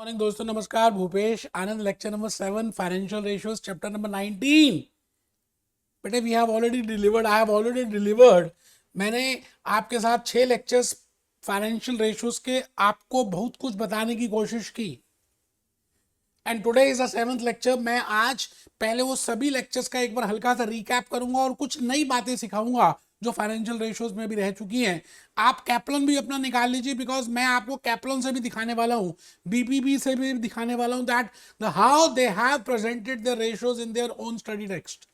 Morning दोस्तों, नमस्कार। Bhupesh Anand, lecture number 7, financial ratios, chapter number 19। बेटे we have already delivered, I have already delivered. मैंने आपके साथ 6 लेक्चर्स फाइनेंशियल रेशियोज के आपको बहुत कुछ बताने की कोशिश की, and today is the 7th lecture. मैं आज पहले वो सभी लेक्चर्स का एक बार हल्का सा रिकैप करूंगा और कुछ नई बातें सिखाऊंगा जो फाइनेंशियल रेशियोज में भी रह चुकी हैं। आप कैप्लन भी अपना निकाल लीजिए, बिकॉज मैं आपको कैप्लन से भी दिखाने वाला हूं, बीपीबी से भी दिखाने वाला हूं that the how they have presented the ratios in their own study text.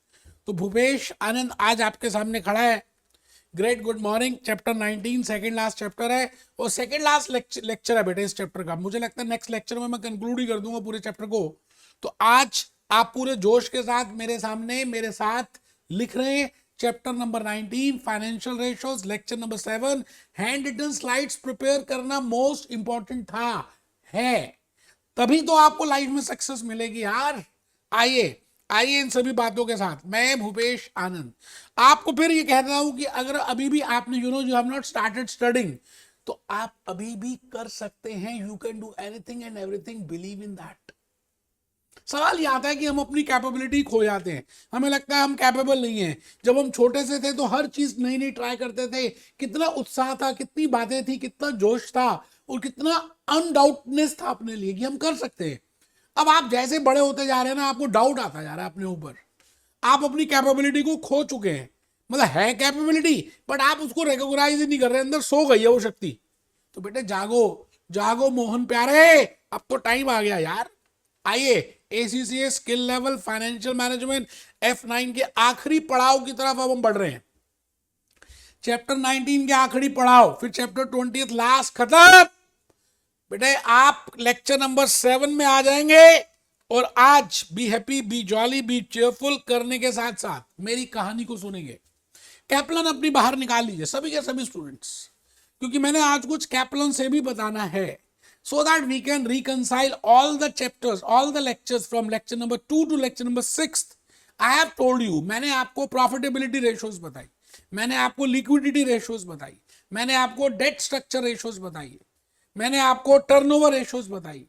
तो भूपेश आनंद आज आपके सामने खड़ा है। Great, good morning. Chapter 19 second last chapter है और सेकंड लास्ट लेक्चर है बेटे इस चैप्टर का। मुझे लगता है नेक्स्ट लेक्चर में मैं कंक्लूड ही कर दूंगा पूरे चैप्टर को। तो आज आप पूरे जोश के साथ मेरे सामने मेरे साथ लिख रहे हैं chapter number 19 financial ratios, lecture number 7। Hand written slides prepare करना मोस्ट इंपॉर्टेंट था, है, तभी तो आपको लाइफ में सक्सेस मिलेगी यार। आइए आइए इन सभी बातों के साथ मैं भूपेश आनंद आपको फिर ये कहता हूं कि अगर अभी भी आपने you have not started studying, तो आप अभी भी कर सकते हैं। You can do anything and everything, believe in that. सवाल ये आता है कि हम अपनी कैपेबिलिटी खो जाते हैं, हमें लगता है हम कैपेबल नहीं है। जब हम छोटे से थे तो हर चीज नई नई ट्राई करते थे, कितना उत्साह था, कितनी बातें थी, कितना जोश था और कितना अनडाउटनेस था अपने लिए कि हम कर सकते हैं। अब आप जैसे बड़े होते जा रहे हैं ना, आपको डाउट आता जा रहा है अपने ऊपर। आप अपनी कैपेबिलिटी को खो चुके हैं, मतलब है कैपेबिलिटी बट आप उसको रिकॉग्नाइज ही नहीं कर रहे, अंदर सो गई है वो शक्ति। तो बेटे जागो जागो मोहन प्यारे, अब तो टाइम आ गया यार। आइए ACCA skill level financial management F9 के आखिरी पड़ाव की तरफ अब हम बढ़ रहे हैं। चैप्टर 19 के आखिरी पड़ाव, फिर चैप्टर 20 लास्ट खत्म। बेटे आप लेक्चर नंबर 7 में आ जाएंगे और आज be happy, B jolly, B cheerful करने के साथ साथ मेरी कहानी को सुनेंगे। कैप्लन अपनी बाहर निकाल लीजिए सभी के सभी स्टूडेंट्स, क्योंकि मैंने आज कुछ कैप्लन से भी बताना है, so that we can reconcile all the chapters, all the lectures from lecture number 2 to lecture number 6. I have told you, मैंने आपको प्रॉफिटेबिलिटी रेशियोज बताई, मैंने आपको लिक्विडिटी रेशियोज बताई, मैंने आपको डेट स्ट्रक्चर रेशियोज बताई, मैंने आपको टर्नओवर रेशियोज बताई,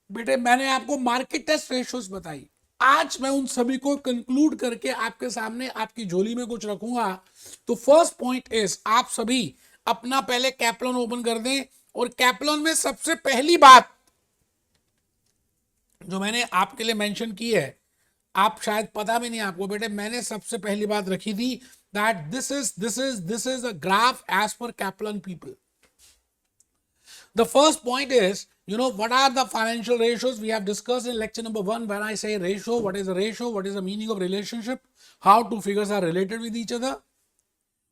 बेटे मैंने आपको मार्केट टेस्ट रेशियोज बताई। आज मैं उन सभी को कंक्लूड करके आपके सामने आपकी झोली में कुछ रखूंगा। तो फर्स्ट पॉइंट इज, आप सभी अपना पहले कैप्लन ओपन कर दें और कैप्लन में सबसे पहली बात जो मैंने आपके लिए मेंशन की है, आप शायद पता भी नहीं आपको बेटे, मैंने सबसे पहली बात रखी थी that this is a graph as per Kaplan people. The first point is, what are the financial ratios we have discussed in lecture number 1. When I say ratio, what is a ratio, what is the meaning of relationship, how two figures are related with each other,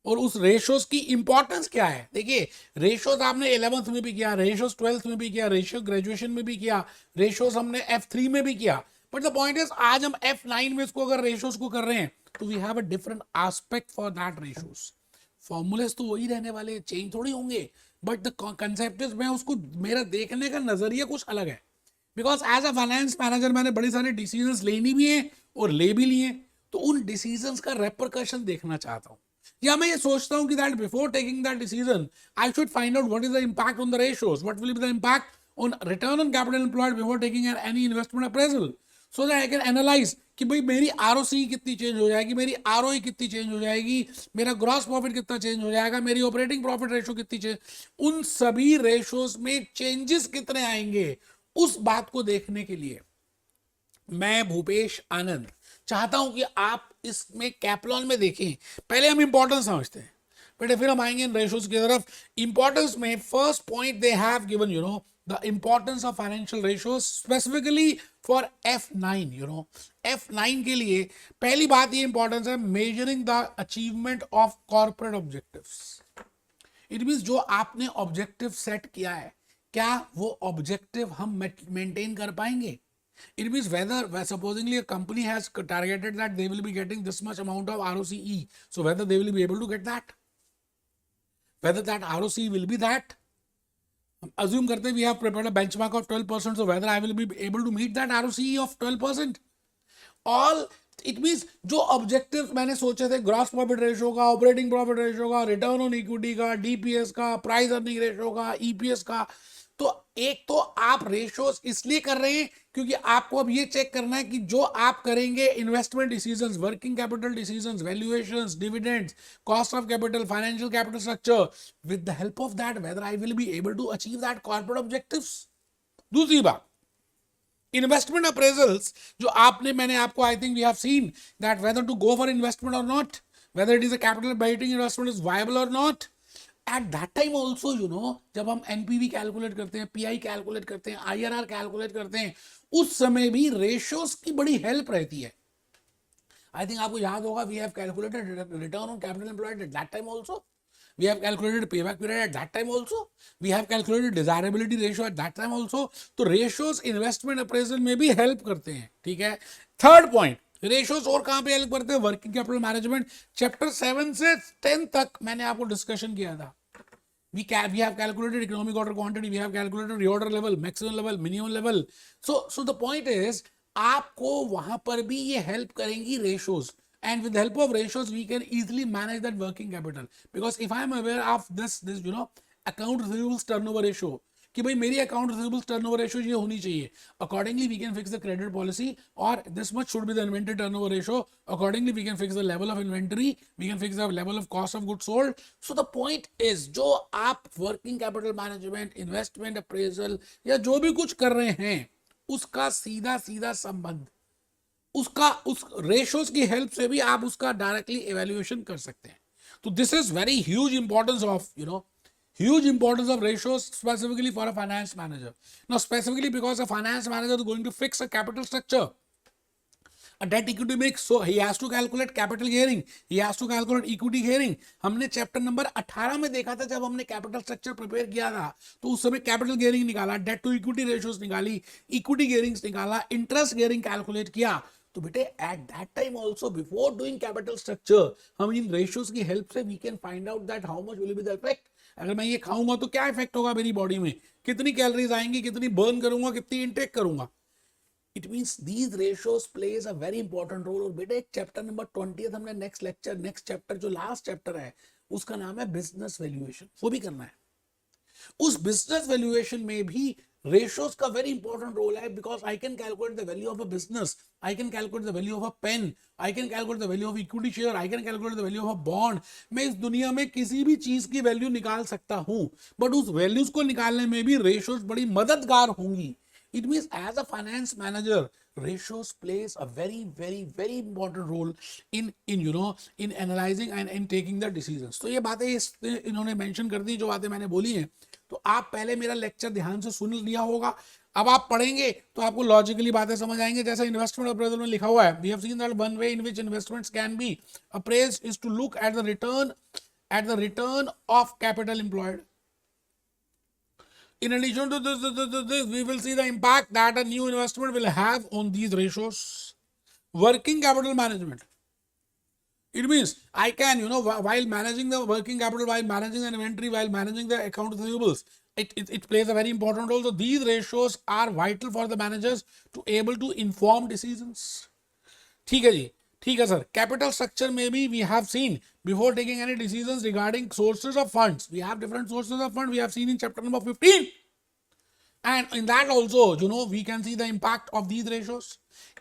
और उस ratios की importance क्या है। देखिए ratios आपने 11th में भी किया, रेशियोज 12th में भी किया, रेशियो ग्रेजुएशन में भी किया, रेशियोज हमने F3 में भी किया, बट द पॉइंट इज आज हम F9 में इसको अगर रेशियोज को कर रहे हैं तो we have a different aspect for that ratios. Formulas तो वही रहने वाले, चेंज थोड़ी होंगे, बट द कंसेप्ट इज मैं उसको, मेरा देखने का नजरिया कुछ अलग है। Because as a finance manager मैंने बड़ी सारी डिसीजंस लेनी भी है और ले भी लिए, तो उन डिसीजंस का रेपरकशन देखना चाहता हूं, या मैं ये सोचता हूं कि that before taking that decision I should find out what is the impact on the ratios, what will be the impact on return on capital employed before taking any investment appraisal, so that I can analyse कि भाई मेरी ROC कितनी change हो जाएगी, मेरी ROE कितनी change हो जाएगी, मेरा ग्रॉस प्रॉफिट कितना चेंज हो जाएगा, मेरी ऑपरेटिंग प्रॉफिट रेशियो कितनी चेंज, उन सभी रेशियोज में चेंजेस कितने आएंगे, उस बात को देखने के लिए मैं भूपेश आनंद चाहता हूं कि आप इसमें कैप्लॉन में देखें। पहले हम इंपॉर्टेंस समझते हैं बेटे, फिर हम आएंगे इन रेशियोज की तरफ। इंपॉर्टेंस में first point they have given the importance of financial ratios specifically for F9. F9 के लिए पहली बात ये इंपॉर्टेंस है, measuring the achievement of corporate objectives. It means जो आपने ऑब्जेक्टिव सेट किया है, क्या वो ऑब्जेक्टिव हम मेंटेन कर पाएंगे। It means whether supposingly a company has targeted that they will be getting this much amount of ROCE, so whether they will be able to get that, whether that ROCE will be that. Assume करते we have prepared a benchmark of 12%, so whether I will be able to meet that ROCE of 12%. All it means जो objective मैंने सोचे थे, gross profit ratio का, operating profit ratio का, return on equity का, DPS का, price earning ratio का, EPS का, तो एक तो आप रेशियोज इसलिए कर रहे हैं क्योंकि आपको अब ये चेक करना है कि जो आप करेंगे investment decisions, working capital decisions, valuations, dividends, cost of capital, financial capital structure, with the help of that whether I will be able to achieve that corporate objectives. दूसरी बात, इन्वेस्टमेंट अप्रेजल्स जो आपने, मैंने आपको, I think we have seen that whether to go for investment और not, whether it is a capital biting investment is viable or not. At that time also, you know, जब हम NPV calculate करते हैं, PI calculate करते हैं, IRR calculate करते हैं, उस समय भी रेशियोज की बड़ी हेल्प रहती है। आई थिंक आपको याद होगा, we have calculated return on capital employed at that time also, we have calculated payback period at that time also, we have calculated desirability ratio at that time also. तो ratios investment appraisal में भी help करते हैं, ठीक है। Third point, ratios और कहां पे हेल्प करते हैं? वर्किंग कैपिटल मैनेजमेंट, चैप्टर 7 से 10 तक मैंने आपको डिस्कशन किया था। we have calculated economic order quantity, we have calculated reorder level, maximum level, minimum level. So the point is, आपको वहां पर भी ये हेल्प करेंगी ratios, and with the help of ratios we can easily manage that working capital, because if I am aware of this you know account receivables turnover ratio, कि भाई मेरी account receivables turnover ratio ये होनी चाहिए, accordingly we can fix the credit policy, और this much should be the inventory turnover ratio, accordingly we can fix the level of inventory, we can fix the level of cost of good sold. So the point is, जो आप working capital management, investment appraisal या जो भी कुछ कर रहे हैं, उसका सीधा सीधा संबंध उसका उस रेशियोज की हेल्प से भी आप उसका डायरेक्टली इवैल्यूएशन कर सकते हैं। तो this is very huge importance of huge importance of ratios specifically for a finance manager. Now specifically because a finance manager is going to fix a capital structure, a debt equity mix, so he has to calculate capital gearing, he has to calculate equity gearing. हमने chapter number 18 में देखा था, जब हमने capital structure prepare किया था, तो उस समय कैपिटल गेयरिंग निकाला, डेट टू इक्विटी रेशियोज निकाली, इक्विटी गेयरिंग्स निकाला, इंटरेस्ट गेयरिंग कैलकुलेट किया। तो बेटे at that time also, before doing capital structure, हम इन रेशियोज की हेल्प से we can find out that how much will be the effect. अगर मैं ये खाऊंगा तो क्या इफेक्ट होगा मेरी बॉडी में, कितनी कैलोरीज आएंगी, कितनी बर्न करूंगा, कितनी इंटेक करूंगा। It means these ratios plays a very important role. और बेटे चैप्टर नंबर 20 हमने नेक्स्ट चैप्टर जो लास्ट चैप्टर है उसका नाम है बिजनेस वैल्यूएशन, वो भी करना है। उस बिजनेस वैल्यूएशन में भी ratios का very important role है, because I can calculate the value of a business, I can calculate the value of a pen, I can calculate the value of equity share, I can calculate the value of a bond. मैं इस दुनिया में किसी भी चीज की value निकाल सकता हूं, बट उस वैल्यूज को निकालने में भी रेशियोज बड़ी मददगार होंगी। It means as a finance manager, ratios plays a very important role in in analyzing and in taking the decisions. तो ये बातें इन्होंने मेंशन कर दी, जो बातें मैंने बोली हैं। तो आप पहले मेरा लेक्चर ध्यान से सुन लिया होगा, अब आप पढ़ेंगे तो आपको लॉजिकली बातें समझ आएंगे। जैसा इन्वेस्टमेंट अप्रेजल में लिखा हुआ है, we have seen that one way in which investments can be appraised is to look at the return of capital employed. In addition to this, we will see the impact that a new investment will have on these ratios. Working capital management. It means I can, while managing the working capital, while managing the inventory, while managing the account receivables, it plays a very important role. So these ratios are vital for the managers to able to inform decisions. ठीक है जी, ठीक है sir. Capital structure में भी we have seen before taking any decisions regarding sources of funds, we have different sources of fund, we have seen in chapter number 15, and in that also we can see the impact of these ratios.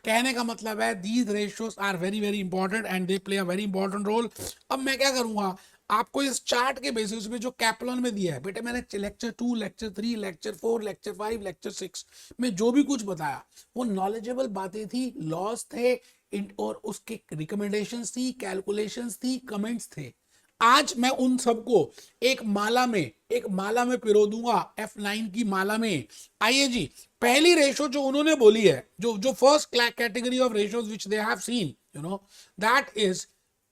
कहने का मतलब है these ratios are very important and they play a very important role. अब मैं क्या करूंगा, आपको इस चार्ट के बेसिस पे जो कैप्लन में दिया है, बेटे मैंने lecture 2, lecture 3, lecture 4, lecture 5, lecture 6 में जो भी कुछ बताया वो नॉलेजेबल बातें थी, लॉस थे, और उसके रिकमेंडेशंस थी, कैलकुलेशंस थी, कमेंट्स थे। आज मैं उन सबको एक माला में पिरो दूंगा, F9 की माला में। आइए जी, पहली रेशो जो उन्होंने बोली है, जो first category of ratios which they have seen, that is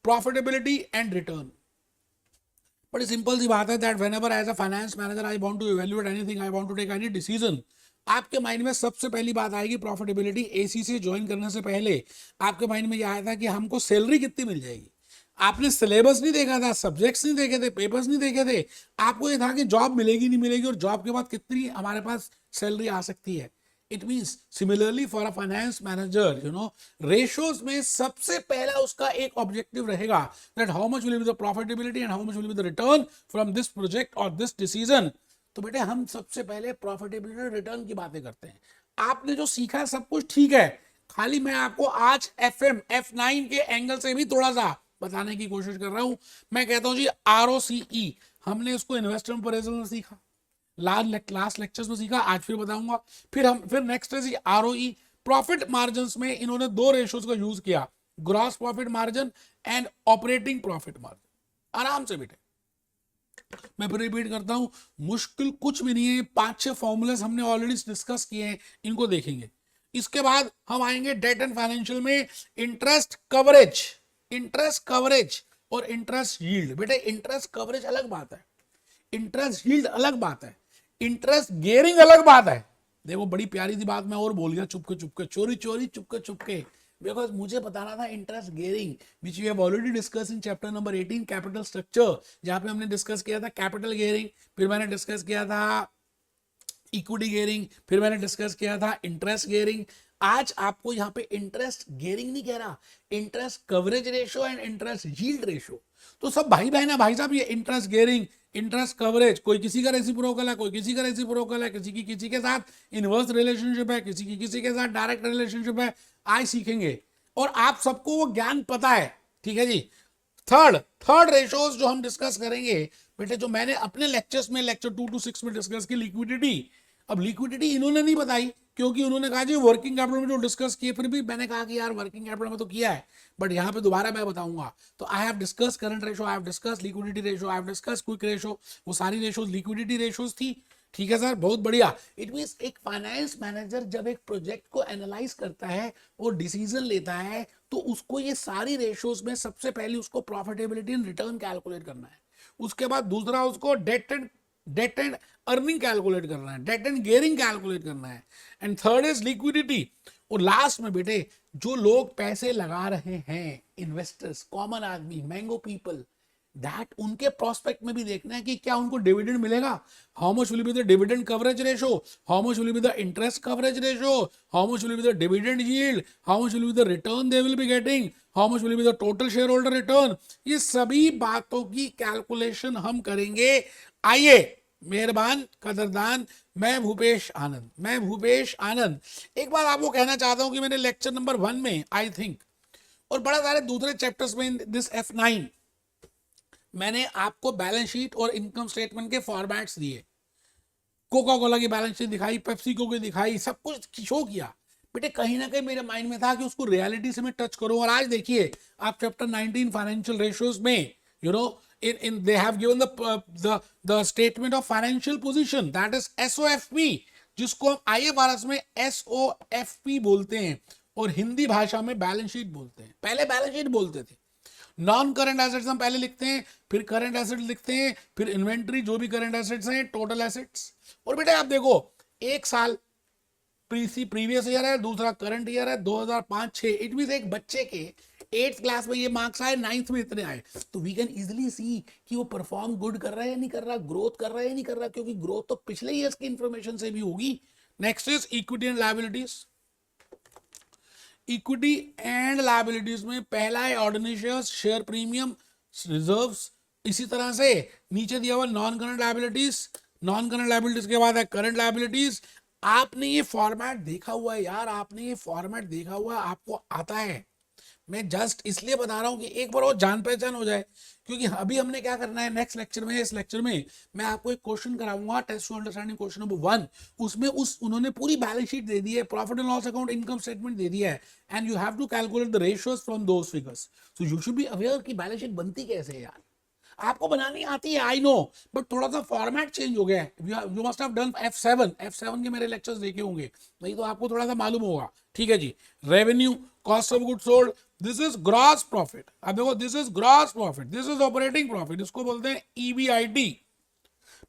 profitability and return. बड़ी सिंपल सी बात है that whenever as a finance manager I want to evaluate anything, I want to take any decision, आपके mind में सबसे पहली बात आएगी प्रॉफिटेबिलिटी। एसी से ज्वाइन करने से पहले आपके माइंड में यह आया था कि हमको सैलरी कितनी मिल जाएगी। आपने सिलेबस नहीं देखा था, सब्जेक्ट्स नहीं देखे थे, पेपर्स नहीं देखे थे, आपको ये था कि जॉब मिलेगी नहीं मिलेगी और जॉब के बाद कितनी हमारे पास सैलरी आ सकती है। It means similarly for a finance manager, ratios में सबसे पहला उसका एक ऑब्जेक्टिव रहेगा that how much will be the profitability and how much will be the return from this project और दिस डिसीजन। तो बेटे हम सबसे पहले प्रॉफिटेबिलिटी रिटर्न की बातें करते हैं। आपने जो सीखा है सब कुछ ठीक है, खाली मैं आपको आज F9 के एंगल से भी थोड़ा सा बताने की कोशिश कर रहा हूं। मैं कहता हूं जी ROCE, हमने इसको इन्वेस्टमेंट अप्रेजल में सीखा, लास्ट लेक्चर्स में सीखा, आज फिर बताऊंगा। फिर नेक्स्ट है जी ROE। प्रॉफिट मार्जिन में इन्होंने दो रेशोज का यूज किया, gross profit margin and operating profit margin. आराम से बेटे मैं फिर रिपीट करता हूं, मुश्किल कुछ भी नहीं है, 5-6 फॉर्मूलेस हमने ऑलरेडी डिस्कस किए हैं, इनको देखेंगे। इसके बाद हम आएंगे डेट एंड फाइनेंशियल में इंटरेस्ट कवरेज और इंटरेस्ट यील्ड। बेटे इंटरेस्ट कवरेज अलग बात है, इंटरेस्ट यील्ड अलग बात है, इंटरेस्ट गियरिंग अलग बात है। देखो बड़ी प्यारी सी बात मैं और बोल गया, चुपके चोरी चुपके, बिकॉज मुझे बताना था interest gearing which we have already discuss in chapter number 18 capital structure, जहां पे हमने डिस्कस किया था कैपिटल गियरिंग, फिर मैंने डिस्कस किया था इक्विटी गियरिंग, फिर मैंने डिस्कस किया था इंटरेस्ट गियरिंग। आज आपको यहाँ पे इंटरेस्ट गियरिंग नहीं कह रहा, interest coverage ratio and interest yield ratio. तो सब भाई बहन है भाई साहब, ये इंटरेस्ट गियरिंग, इंटरेस्ट कवरेज, कोई किसी का रेसिप्रोकल है, कोई किसी का रेसिप्रोकल है, किसी की किसी के साथ इनवर्स रिलेशनशिप है, किसी की किसी के साथ डायरेक्ट रिलेशनशिप है, आज सीखेंगे और आप सबको वो ज्ञान पता है। ठीक है जी। थर्ड रेशोज जो हम डिस्कस करेंगे बेटे, जो मैंने अपने लेक्चर्स में लेक्चर 2 to 6 में डिस्कस की, लिक्विडिटी। अब लिक्विडिटी इन्होंने नहीं बताई क्योंकि उन्होंने कहा जी वर्किंग कैपिटल में जो डिस्कस किए, फिर भी मैंने कहा कि यार वर्किंग कैपिटल में तो किया है, बट यहाँ पे दोबारा मैं बताऊंगा। तो I have discuss current ratio, I have discuss liquidity ratio, I have discuss quick ratio, वो सारी रेशोज लिक्विडिटी रेशोज थी। ठीक है सर, बहुत बढ़िया। इट मींस एक फाइनेंस मैनेजर जब एक प्रोजेक्ट को एनालाइज करता है और डिसीजन लेता है, तो उसको ये सारी रेशोज में सबसे पहले उसको प्रॉफिटेबिलिटी एंड रिटर्न कैलकुलेट करना है, उसके बाद दूसरा उसको डेट एंड अर्निंग कैलकुलेट करना है, डेट एंड गियरिंग कैलकुलेट करना है, एंड थर्ड इज लिक्विडिटी। और लास्ट में बेटे जो लोग पैसे लगा रहे हैं, इन्वेस्टर्स, कॉमन आदमी, मैंगो पीपल, दैट उनके प्रोस्पेक्ट में भी देखना है कि क्या उनको डिविडेंड मिलेगा, how much will be the dividend coverage ratio, how much will be the interest coverage ratio, how much will be the dividend yield, how much will be the return they will be getting, how much will be the total share holder return. ये सभी बातों की calculation हम करेंगे। आइए मेहरबान कदरदान, मैं भूपेश आनंद एक बार आपको कहना चाहता हूं कि मैंने लेक्चर नंबर 1 में आई थिंक और बड़ा सारे दूसरे चैप्टर्स में दिस F9 मैंने आपको बैलेंस शीट और इनकम स्टेटमेंट के फॉर्मेट्स दिए, कोका कोला की बैलेंस शीट दिखाई, पेप्सिको की दिखाई, सब कुछ शो किया। बेटे कहीं ना कहीं मेरे माइंड में था कि उसको रियलिटी से मैं टच करूं, और आज देखिए आप चैप्टर 19 फाइनेंशियल रेशियोज में you know in they have given the statement of financial position, that is SOFP, जिसको हम IFRS में SOFP बोलते हैं और हिंदी भाषा में बैलेंस शीट बोलते हैं। पहले बैलेंस शीट बोलते थे, नॉन करंट एसेट्स हम पहले लिखते हैं, फिर करंट एसेट्स लिखते हैं, फिर इन्वेंट्री, जो भी करंट एसेट्स हैं, टोटल एसेट्स। और बेटे आप देखो एक साल प्रीवियस ईयर है, दूसरा करंट ईयर है 2005-6, इट मींस एक बच्चे के 8th क्लास में ये मार्क्स आए, 9th में इतने आए, तो वी कैन इजीली सी कि वो परफॉर्म गुड कर रहा है या नहीं कर रहा, ग्रोथ कर रहा है या नहीं कर रहा, क्योंकि ग्रोथ तो पिछले ईयर्स की इंफॉर्मेशन से भी होगी। Next is equity and liabilities. Equity and liabilities में पहला है ordinary shares, share premium, reserves. इसी तरह से नीचे दिया हुआ non current liabilities, non current liabilities के बाद है करंट लायबिलिटीज। आपने ये फॉर्मेट देखा हुआ है यार, आपने ये फॉर्मेट देखा हुआ है, आपको आता है। मैं जस्ट इसलिए बता रहा हूं कि एक बार वो जान पहचान हो जाए, क्योंकि अभी हमने क्या करना है नेक्स्ट लेक्चर में, इस लेक्चर में मैं आपको एक क्वेश्चन कराऊंगा, test to understanding question number 1। उसमें उन्होंने पूरी बैलेंस शीट दे दी है, profit and loss account, income statement दे दिया है, and you have to calculate the ratios from those figures. So you should be aware कि बैलेंस शीट बनती कैसे है यार। आपको बनानी आती है, आई नो, बट थोड़ा सा फॉर्मेट चेंज हो गया है। You must have done F7 के मेरे लेक्चर्स देखे होंगे, नहीं तो आपको थोड़ा सा मालूम होगा। ठीक है जी। Revenue, cost of good sold, this is gross profit. अब देखो this is gross profit, this is operating profit, इसको बोलते हैं EBIT।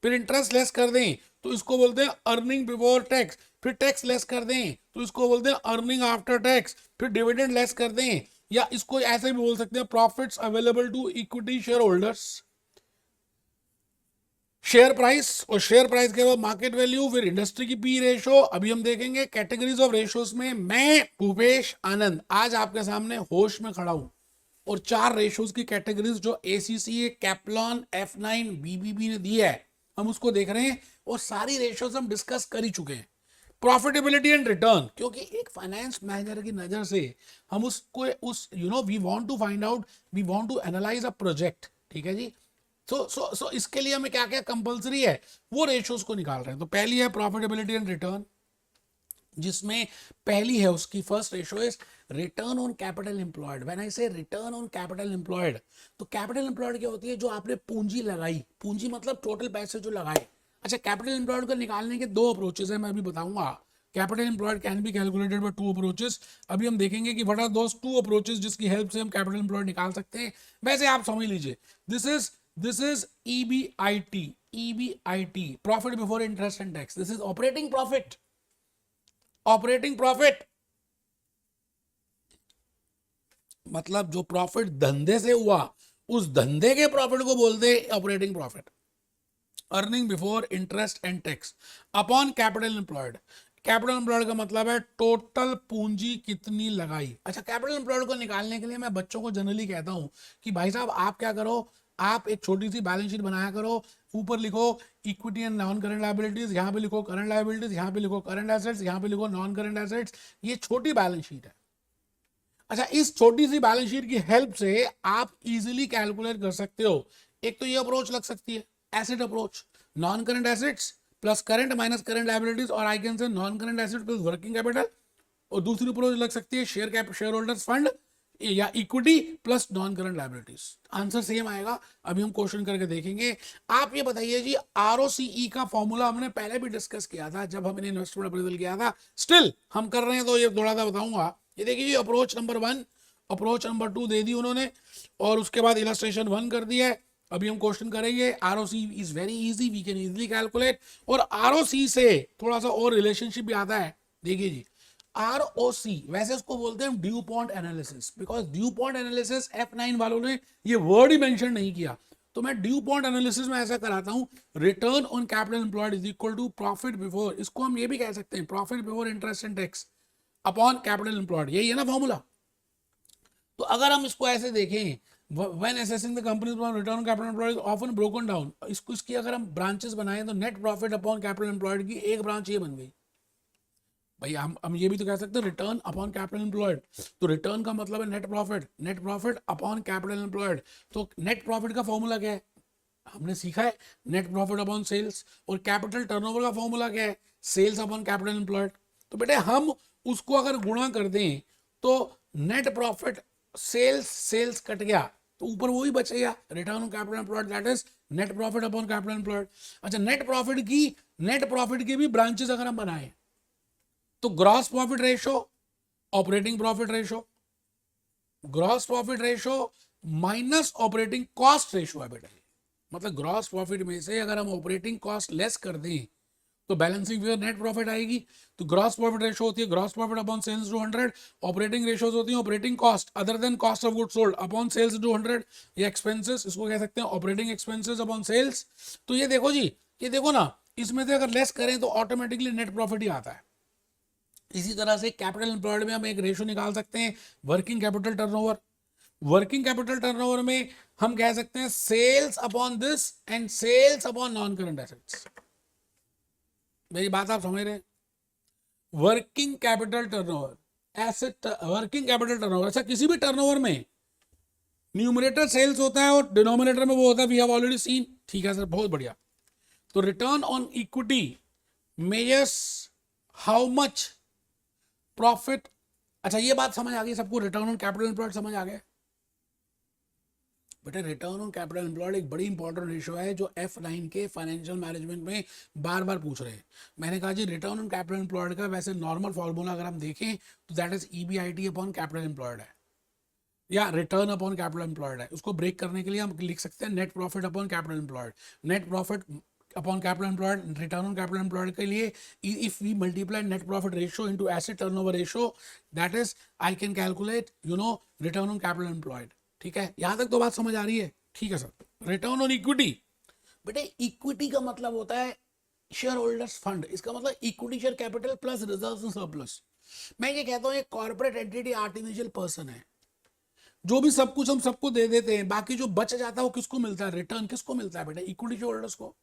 फिर इंटरेस्ट लेस कर दें तो इसको बोलते हैं अर्निंग बिफोर टैक्स, फिर टैक्स लेस कर दें तो इसको बोलते हैं अर्निंग आफ्टर टैक्स, फिर डिविडेंड लेस कर दें, या इसको ऐसे भी बोल सकते हैं profits available to equity share holders. Share price, और शेयर प्राइस के बाद मार्केट वैल्यू, फिर इंडस्ट्री की पी रेशो। अभी हम देखेंगे कैटेगरीज ऑफ रेशोस में। मैं भूपेश आनंद आज आपके सामने होश में खड़ा हूं, और 4 रेशोस की कैटेगरीज जो ACCA, कैप्लॉन, F9, BBB ने दी है, हम उसको देख रहे हैं और सारी रेशियोज हम डिस्कस कर ही चुके हैं। प्रॉफिटेबिलिटी एंड रिटर्न, क्योंकि एक फाइनेंस मैनेजर की नजर से हम उसको उस we want to find out, we want to analyse a project, ठीक है जी। सो इसके लिए हमें क्या क्या कंपलसरी है वो रेशियोज को निकाल रहे हैं। तो पहली है प्रॉफिटेबिलिटी एंड रिटर्न, जिसमें पहली है उसकी first ratio is return on capital employed. When I से रिटर्न ऑन कैपिटल एम्प्लॉयड, तो कैपिटल एम्प्लॉयड क्या होती है, जो आपने पूंजी लगाई, पूंजी मतलब टोटल पैसे जो लगाए। अच्छा, कैपिटल एम्प्लॉयड को निकालने के दो अप्रोचेस है, मैं अभी बताऊंगा। Capital employed can be calculated by two approaches. अभी हम देखेंगे कि what are those two approaches जिसकी हेल्प से हम कैपिटल एम्प्लॉयड निकाल सकते हैं। वैसे आप समझ लीजिए, this is EBIT, EBIT, profit before interest and tax. This is operating profit, operating profit मतलब जो प्रॉफिट धंधे से हुआ उस धंधे के प्रॉफिट को बोलते हैं operating profit. Earning before interest and tax upon capital employed. Capital employed का मतलब है टोटल पूंजी कितनी लगाई। अच्छा, कैपिटल एम्प्लॉयड को निकालने के लिए मैं बच्चों को जनरली कहता हूं कि भाई साहब आप क्या करो, आप एक छोटी सी बैलेंस शीट बनाया करो, ऊपर लिखो equity and non current liabilities, यहाँ पे लिखो करंट लायबिलिटीज, यहाँ पे लिखो करंट एसेट्स, यहाँ पे लिखो नॉन करंट एसेट्स। ये छोटी बैलेंस शीट है। अच्छा, इस छोटी सी बैलेंस शीट की हेल्प से आप इजीली कैलकुलेट कर सकते हो। एक तो ये अप्रोच लग सकती है asset approach, non current assets plus current minus current liabilities, और I can say non current asset plus working capital. और दूसरी अप्रोच लग सकती है शेयर होल्डर्स फंड या equity plus non current liabilities. Answer same आएगा, अभी हम क्वेश्चन करके देखेंगे। आप ये बताइए जी, ROCE का फॉर्मूला हमने पहले भी डिस्कस किया था जब हमने इन्वेस्टमेंट अप्रेजल किया था, स्टिल हम कर रहे हैं तो ये थोड़ा सा बताऊंगा। ये देखिए जी, अप्रोच नंबर 1, अप्रोच नंबर 2 दे दी उन्होंने, और उसके बाद इलस्ट्रेशन 1 कर दिया है। अभी हम क्वेश्चन करेंगे। ROCE is very easy, we can easily calculate. और ROCE से थोड़ा सा और रिलेशनशिप भी आता है। देखिए जी, ROC वैसे उसको बोलते हैं due point analysis, because due point analysis F9 वालों ने ये वर्ड ही मेंशन नहीं किया, तो मैं ड्यू पॉइंट एनालिसिस में ऐसा कराता हूं। Return on capital employed is equal to profit before, इसको हम ये भी कह सकते हैं profit before interest and tax upon capital employed. यही है ना फॉर्मूला। तो अगर हम इसको ऐसे देखें, when assessing the companies written on capital employed often broken down, इसकी अगर हम ब्रांचेस बनाएं तो net profit upon capital employed की एक ब्रांच ये बन गई। भाई हम ये भी तो कह सकते हैं रिटर्न अपॉन कैपिटल एम्प्लॉयड, तो रिटर्न का मतलब है net profit, net profit upon capital employed. तो नेट प्रॉफिट का फॉर्मूला क्या है, हमने सीखा है, नेट प्रॉफिट अपॉन सेल्स। और कैपिटल टर्नओवर का फॉर्मूला क्या है, सेल्स अपॉन कैपिटल एम्प्लॉयड। तो बेटे हम उसको अगर गुणा कर दें तो net profit sales, sales cut गया तो ऊपर वही बचेगा return on capital employed, that is net profit upon capital employed. अच्छा, नेट प्रॉफिट की भी ब्रांचेस अगर हम बनाए तो gross profit ratio, operating profit ratio, gross profit ratio minus operating cost ratio है बेटा। मतलब ग्रॉस प्रॉफिट में से अगर हम ऑपरेटिंग कॉस्ट लेस कर दें तो बैलेंसिंग फिगर नेट प्रॉफिट आएगी। तो ग्रॉस प्रॉफिट रेशो होती है gross profit upon sales 200, operating ratios होती है operating cost other than cost of good sold upon sales 200, या एक्सपेंसेस, इसको कह सकते हैं ऑपरेटिंग एक्सपेंसेस अपॉन सेल्स। तो ये देखो जी, ये देखो ना, इसमें से अगर लेस करें तो ऑटोमेटिकली नेट प्रॉफिट ही आता है। इसी तरह से कैपिटल एम्प्लॉयड में हम एक रेशो निकाल सकते हैं, working capital turnover. Working capital turnover में हम कह सकते हैं sales upon this and sales upon non current assets. मेरी बात आप समझ रहे हैं, working capital turnover, asset working capital turnover. अच्छा, किसी भी टर्नओवर में न्यूमरेटर सेल्स होता है और डिनोमिनेटर में वो होता है, वी हैव ऑलरेडी सीन। ठीक है सर, बहुत बढ़िया। तो return on equity measures how much profit. अच्छा, ये बात समझ आ गई सबको, रिटर्न ऑन कैपिटल एम्प्लॉयड समझ आ गया बेटा। रिटर्न ऑन कैपिटल एम्प्लॉयड एक बड़ी इंपॉर्टेंट रेशियो है जो F9 के फाइनेंशियल मैनेजमेंट में बार बार पूछ रहे हैं। मैंने कहा जी, रिटर्न ऑन कैपिटल एम्प्लॉयड का वैसे नॉर्मल फॉर्मूला अगर हम देखें तो that is EBIT upon capital employed है, या रिटर्न अपॉन कैपिटल एम्प्लॉयड है। उसको ब्रेक करने के लिए हम लिख सकते हैं net profit upon capital employed. Net profit upon capital employed, return on capital employed के लिए if we multiply net profit ratio into asset turnover ratio, that is I can calculate return on capital employed. ठीक है, यहां तक तो बात समझ आ रही है। ठीक है सर। रिटर्न ऑन इक्विटी, बेटे इक्विटी का मतलब होता है शेयर होल्डर्स फंड, इसका मतलब equity share capital plus reserves and surplus. मैं ये कहता हूं एक कॉर्पोरेट एंटिटी आर्टिफिशियल पर्सन है, जो भी सब कुछ हम सबको दे देते हैं, बाकी जो बच जाता है वो किसको मिलता है, रिटर्न किसको मिलता है बेटा, इक्विटी शेयर होल्डर्स को।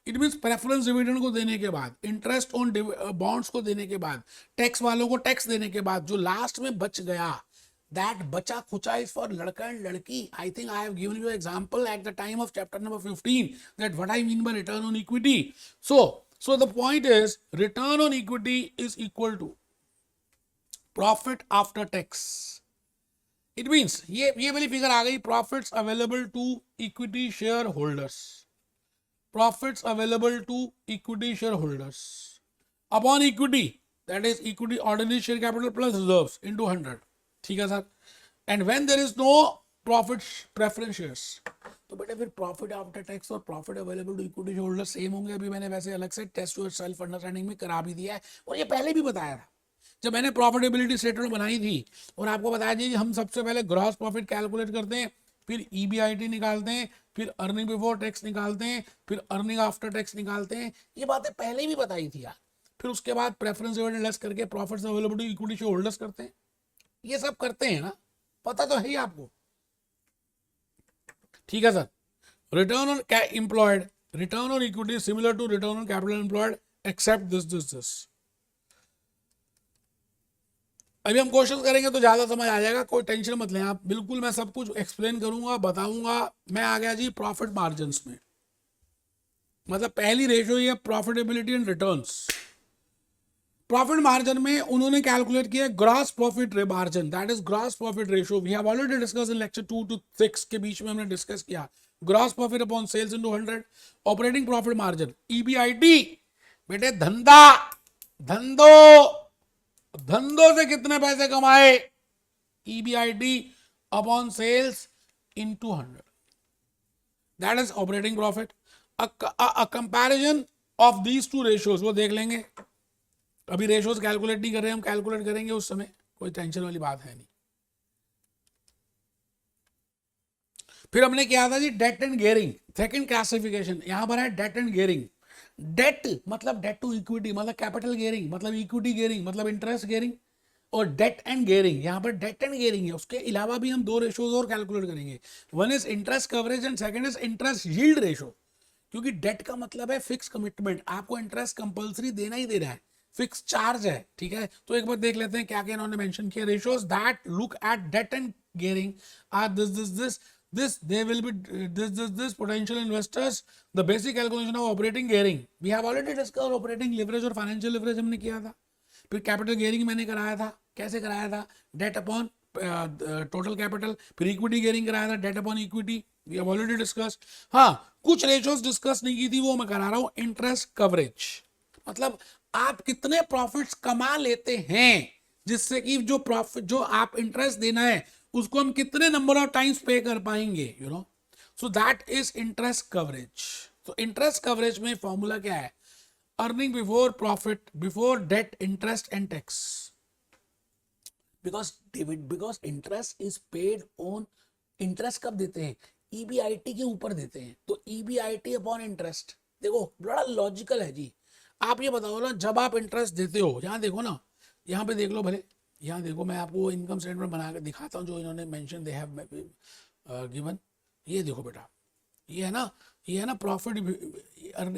इट मीन्स प्रेफरेंस डिविडेंड को देने के बाद, इंटरेस्ट ऑन बॉन्ड्स को देने के बाद, टैक्स वालों को टैक्स देने के बाद जो लास्ट में बच गया, दैट बचा खुचा इज फॉर लड़का एंड लड़की. I think I have given you example at the time of chapter number 15 that what I mean bye return on equity. So the point is return on equity is equal to profit after tax. It means ये वाली figure आ गई, profits available to equity shareholders, profits available to equity shareholders upon equity, that is equity ordinary share capital plus reserves into 100. ठीक है sir. And when there is no profit preference shares, तो बेटे फिर profit after tax और profit available to equity holder same होंगे. अभी मैंने वैसे अलग से टेस्ट योर सेल्फ अंडरस्टैंडिंग में करा भी दिया है, और ये पहले भी बताया था जब मैंने प्रॉफिटेबिलिटी स्टेटमेंट बनाई थी, और आपको बताया जी हम सबसे पहले ग्रॉस प्रॉफिट कैलकुलेट करते हैं, फिर ईबीआईटी निकालते हैं, फिर अर्निंग बिफोर टैक्स निकालते हैं, फिर अर्निंग आफ्टर टैक्स निकालते हैं. ये बातें पहले भी बताई थी यार. फिर उसके बाद प्रेफरेंस डिविडेंड लेस करके profits available to equity share holders करते हैं. ये सब करते हैं ना, पता तो है ही आपको. ठीक है sir. Return on employed, return on equity similar to return on capital employed except this. अभी हम क्वेश्चन करेंगे तो ज्यादा समझ आ जाएगा, कोई टेंशन मत लें आप. बिल्कुल मैं सब कुछ एक्सप्लेन करूंगा, बताऊंगा. मैं आ गया जी प्रॉफिट मार्जिन्स में. मतलब पहली रेशियो ये profitability and returns. Profit margin में उन्होंने कैलकुलेट किया gross profit margin, that is gross profit ratio. We have already discuss in lecture 2 to 6 के बीच में हमने डिस्कस किया. Gross profit upon sales into 100. Operating profit margin EBIT, बेटे धंधा, धंधों से कितने पैसे कमाए, EBIT upon sales into 100, that is operating profit. A comparison of these two ratios वो देख लेंगे. अभी रेशियोज कैलकुलेट नहीं कर रहे, हम कैलकुलेट करेंगे उस समय, कोई टेंशन वाली बात है नहीं. फिर हमने किया था जी debt and gearing, second classification. यहां पर है डेट एंड गियरिंग. डेट मतलब डेट टू इक्विटी, मतलब कैपिटल गियरिंग, मतलब इक्विटी गियरिंग, मतलब इंटरेस्ट गियरिंग. और डेट एंड गियरिंग, यहां पर डेट एंड गियरिंग है. उसके अलावा भी हम दो रेशियोज और कैलकुलेट करेंगे. One is interest coverage and second is interest yield ratio. क्योंकि डेट का मतलब है फिक्स कमिटमेंट, आपको इंटरेस्ट कंपल्सरी देना ही देना है, फिक्स चार्ज है. ठीक है, तो एक बार देख लेते हैं क्या क्या इन्होंने मेंशन किया. Ratios that look at debt and gearing are this they will be this potential investors. The basic calculation of operating gearing we have already discussed. operating leverage और financial leverage हमने किया था. फिर कैपिटल गियरिंग मैंने कराया था. कैसे कराया था, डेट अपॉन टोटल कैपिटल. फिर इक्विटी गियरिंग कराया था, debt upon equity. We have already discuss. हाँ, कुछ रेशियोज डिस्कस नहीं की थी, वो मैं करा रहा हूँ. इंटरेस्ट कवरेज मतलब आप कितने प्रॉफिट्स कमा लेते हैं, जिससे कि जो प्रॉफिट जो आप इंटरेस्ट देना है उसको हम कितने नंबर ऑफ टाइम्स पे कर पाएंगे, you know. So that is interest coverage. तो इंटरेस्ट कवरेज में फॉर्मूला क्या है, earning before profit before debt interest and tax. Because interest is paid on, interest कब देते हैं, ईबीआईटी के ऊपर देते हैं. तो ईबीआईटी अपॉन इंटरेस्ट. देखो बड़ा लॉजिकल है जी. आप ये बताओ ना, जब आप इंटरेस्ट देते हो, यहाँ देखो ना, यहाँ पे देख लो भले, यहाँ देखो मैं आपको इनकम स्टेटमेंट बना कर दिखाता हूँ जो इन्होंने मेंशन दे हैव गिवन. ये देखो बेटा, ये है ना profit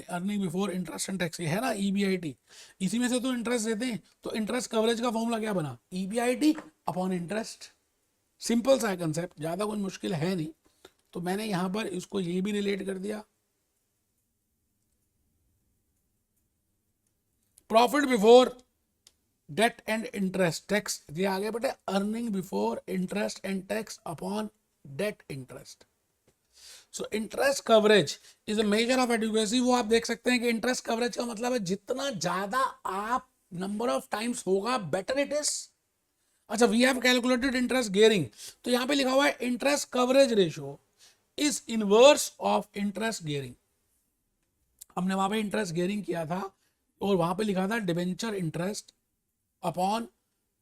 earning before interest and tax, ये है ना ईबीआईटी. इसी में से तो इंटरेस्ट देते हैं. तो इंटरेस्ट कवरेज का फॉर्मूला क्या बना, ईबीआईटी अपॉन इंटरेस्ट. सिंपल सा कंसेप्ट, ज़्यादा कुछ मुश्किल है नहीं. तो मैंने यहाँ पर इसको ये भी रिलेट कर दिया. Profit before debt and interest tax, ये आगे बेटे earning before interest and tax upon debt interest. So interest coverage is a measure of adequacy. वो आप देख सकते हैं कि इंटरेस्ट कवरेज का मतलब है जितना ज्यादा आप नंबर ऑफ टाइम्स होगा बेटर इट इज. अच्छा, we have calculated interest gearing. तो यहां पे लिखा हुआ है interest coverage ratio is inverse of interest gearing. हमने वहां पे इंटरेस्ट गियरिंग किया था और वहां पे लिखा था debenture interest upon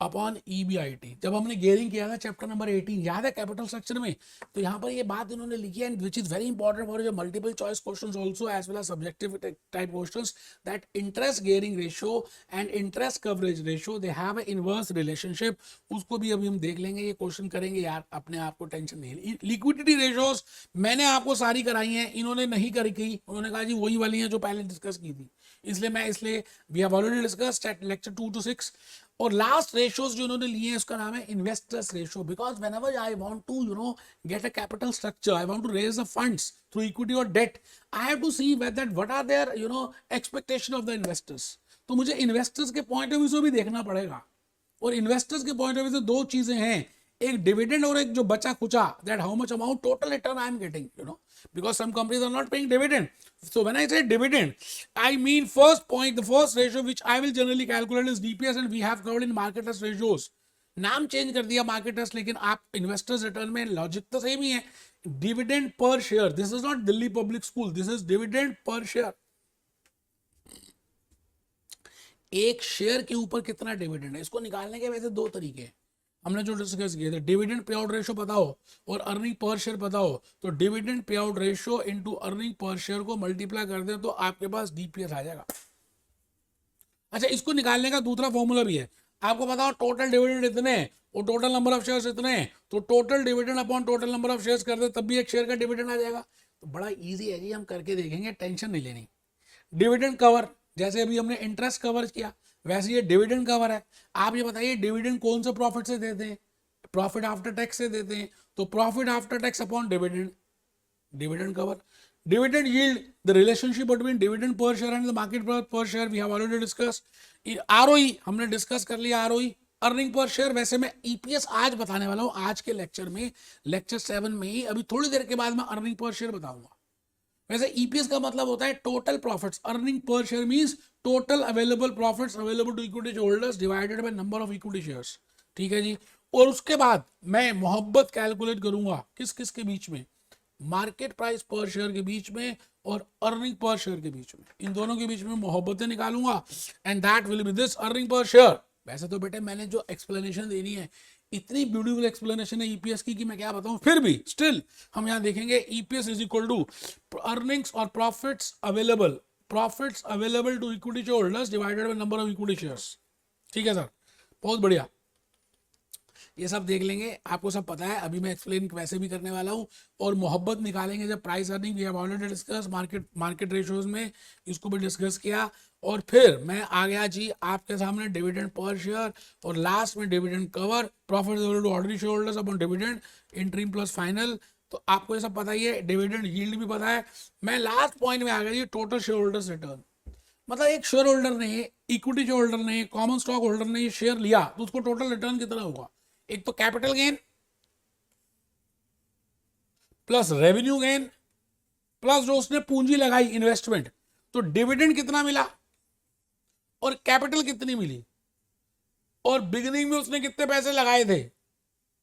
upon EBIT. जब हमने गेयरिंग किया था चैप्टर नंबर 18, याद है कैपिटल स्ट्रक्चर में, तो यहाँ पर ये बात इन्होंने लिखी है, which is very important for your multiple choice questions also as well as subjective type questions, that interest gearing ratio and interest coverage ratio they have a inverse relationship. उसको भी अभी हम देख लेंगे, ये क्वेश्चन करेंगे यार, अपने आप को टेंशन नहीं। लिक्विडिटी रेशियोज मैंने आपको सारी कराई हैं, इन्होंने नहीं करी की, उन्होंने कहा जी वही वाली हैं जो पहले डिस्कस की थी, इसलिए we have already discussed at lecture 2 to 6। और लास्ट रेशियोज जो उन्होंने लिए हैं उसका नाम है investors ratio, because whenever I want to get a capital structure, I want to raise the funds through equity और debt, I have to see that what are their expectation of the investors. तो मुझे investors के point of view से भी देखना पड़ेगा, और investors के पॉइंट ऑफ व्यू से दो चीजें हैं, एक डिविडेंड और एक जो बचा खुचा, that how much amount total return I am getting, because some companies are not paying dividend. So when I say dividend, I mean first point, the first ratio which I will generally calculate is DPS, and we have covered in market test ratios. नाम change कर दिया market test, लेकिन आप investors return में logic तो same ही है, dividend per share. This is not Delhi public school, this is dividend per share. एक share के ऊपर कितना डिविडेंड है, इसको निकालने के वैसे दो तरीके हैं, हमने जो डिस्कस किए थे। डिविडेंड पे आउट रेशियो पता हो और अर्निंग पर शेयर पता हो, तो dividend pay out ratio into earning per share को मल्टीप्लाई कर दें तो आपके पास डीपीएस आ जाएगा। अच्छा, इसको निकालने का दूसरा फॉर्मूला भी है, आपको पता हो टोटल डिविडेंड इतने और टोटल नंबर ऑफ शेयर्स इतने, तो total dividend upon total number of shares कर दे तब भी एक शेयर का डिविडेंड आ जाएगा। तो बड़ा ईजी है जी, हम करके देखेंगे, टेंशन नहीं लेनी। डिविडेंड कवर, जैसे अभी हमने इंटरेस्ट कवर किया वैसे ये डिविडेंड कवर है। आप ये बताइए डिविडेंड कौन से प्रॉफिट से देते हैं, प्रॉफिट आफ्टर टैक्स से देते हैं, तो profit after tax upon dividend, dividend cover. Dividend yield, the relationship between dividend per share and the market per share, we have already discuss. ROE हमने डिस्कस कर लिया, आरओई अर्निंग पर शेयर। वैसे मैं EPS आज बताने वाला हूं, आज के लेक्चर में, लेक्चर 7 में ही, अभी थोड़ी देर के बाद मैं अर्निंग पर शेयर बताऊंगा। वैसे ईपीएस का मतलब होता है total profits, earning per share means total available profits available to equity holders divided by number of equity shares. ठीक है जी। और उसके बाद मैं मोहब्बत कैलकुलेट करूंगा किस किस के बीच में, मार्केट प्राइस पर शेयर के बीच में और अर्निंग पर शेयर के बीच में, इन दोनों के बीच में मोहब्बतें निकालूंगा, and that will be this earning per share. वैसे तो बेटे मैंने जो एक्सप्लेनेशन देनी है, इतनी ब्यूटीफुल एक्सप्लेनेशन है ईपीएस की कि मैं क्या बताऊं, फिर भी स्टिल हम यहां देखेंगे EPS is equal to earnings और profits available to equity holders divided by number of equity shares. ठीक है सर, बहुत बढ़िया, ये सब देख लेंगे, आपको सब पता है, अभी मैं एक्सप्लेन वैसे भी करने वाला हूँ। और मोहब्बत निकालेंगे जब price earning, we have already discuss market ratios में, इसको भी डिस्कस किया। और फिर मैं आ गया जी आपके सामने डिविडेंड पर शेयर, और लास्ट में dividend cover, profit to ordinary share holders upon dividend, interim plus final. तो आपको ये सब पता ही है, डिविडेंड यील्ड भी पता है। मैं लास्ट पॉइंट में आ गया जी टोटल शेयर होल्डर्स रिटर्न। मतलब एक शेयर होल्डर ने, इक्विटी शेयर होल्डर ने, कॉमन स्टॉक होल्डर ने ये शेयर लिया तो उसको टोटल रिटर्न कितना होगा, एक तो capital gain plus revenue gain plus जो उसने पूंजी लगाई इन्वेस्टमेंट, तो डिविडेंड कितना मिला और कैपिटल कितनी मिली, और बिगिनिंग में उसने कितने पैसे लगाए थे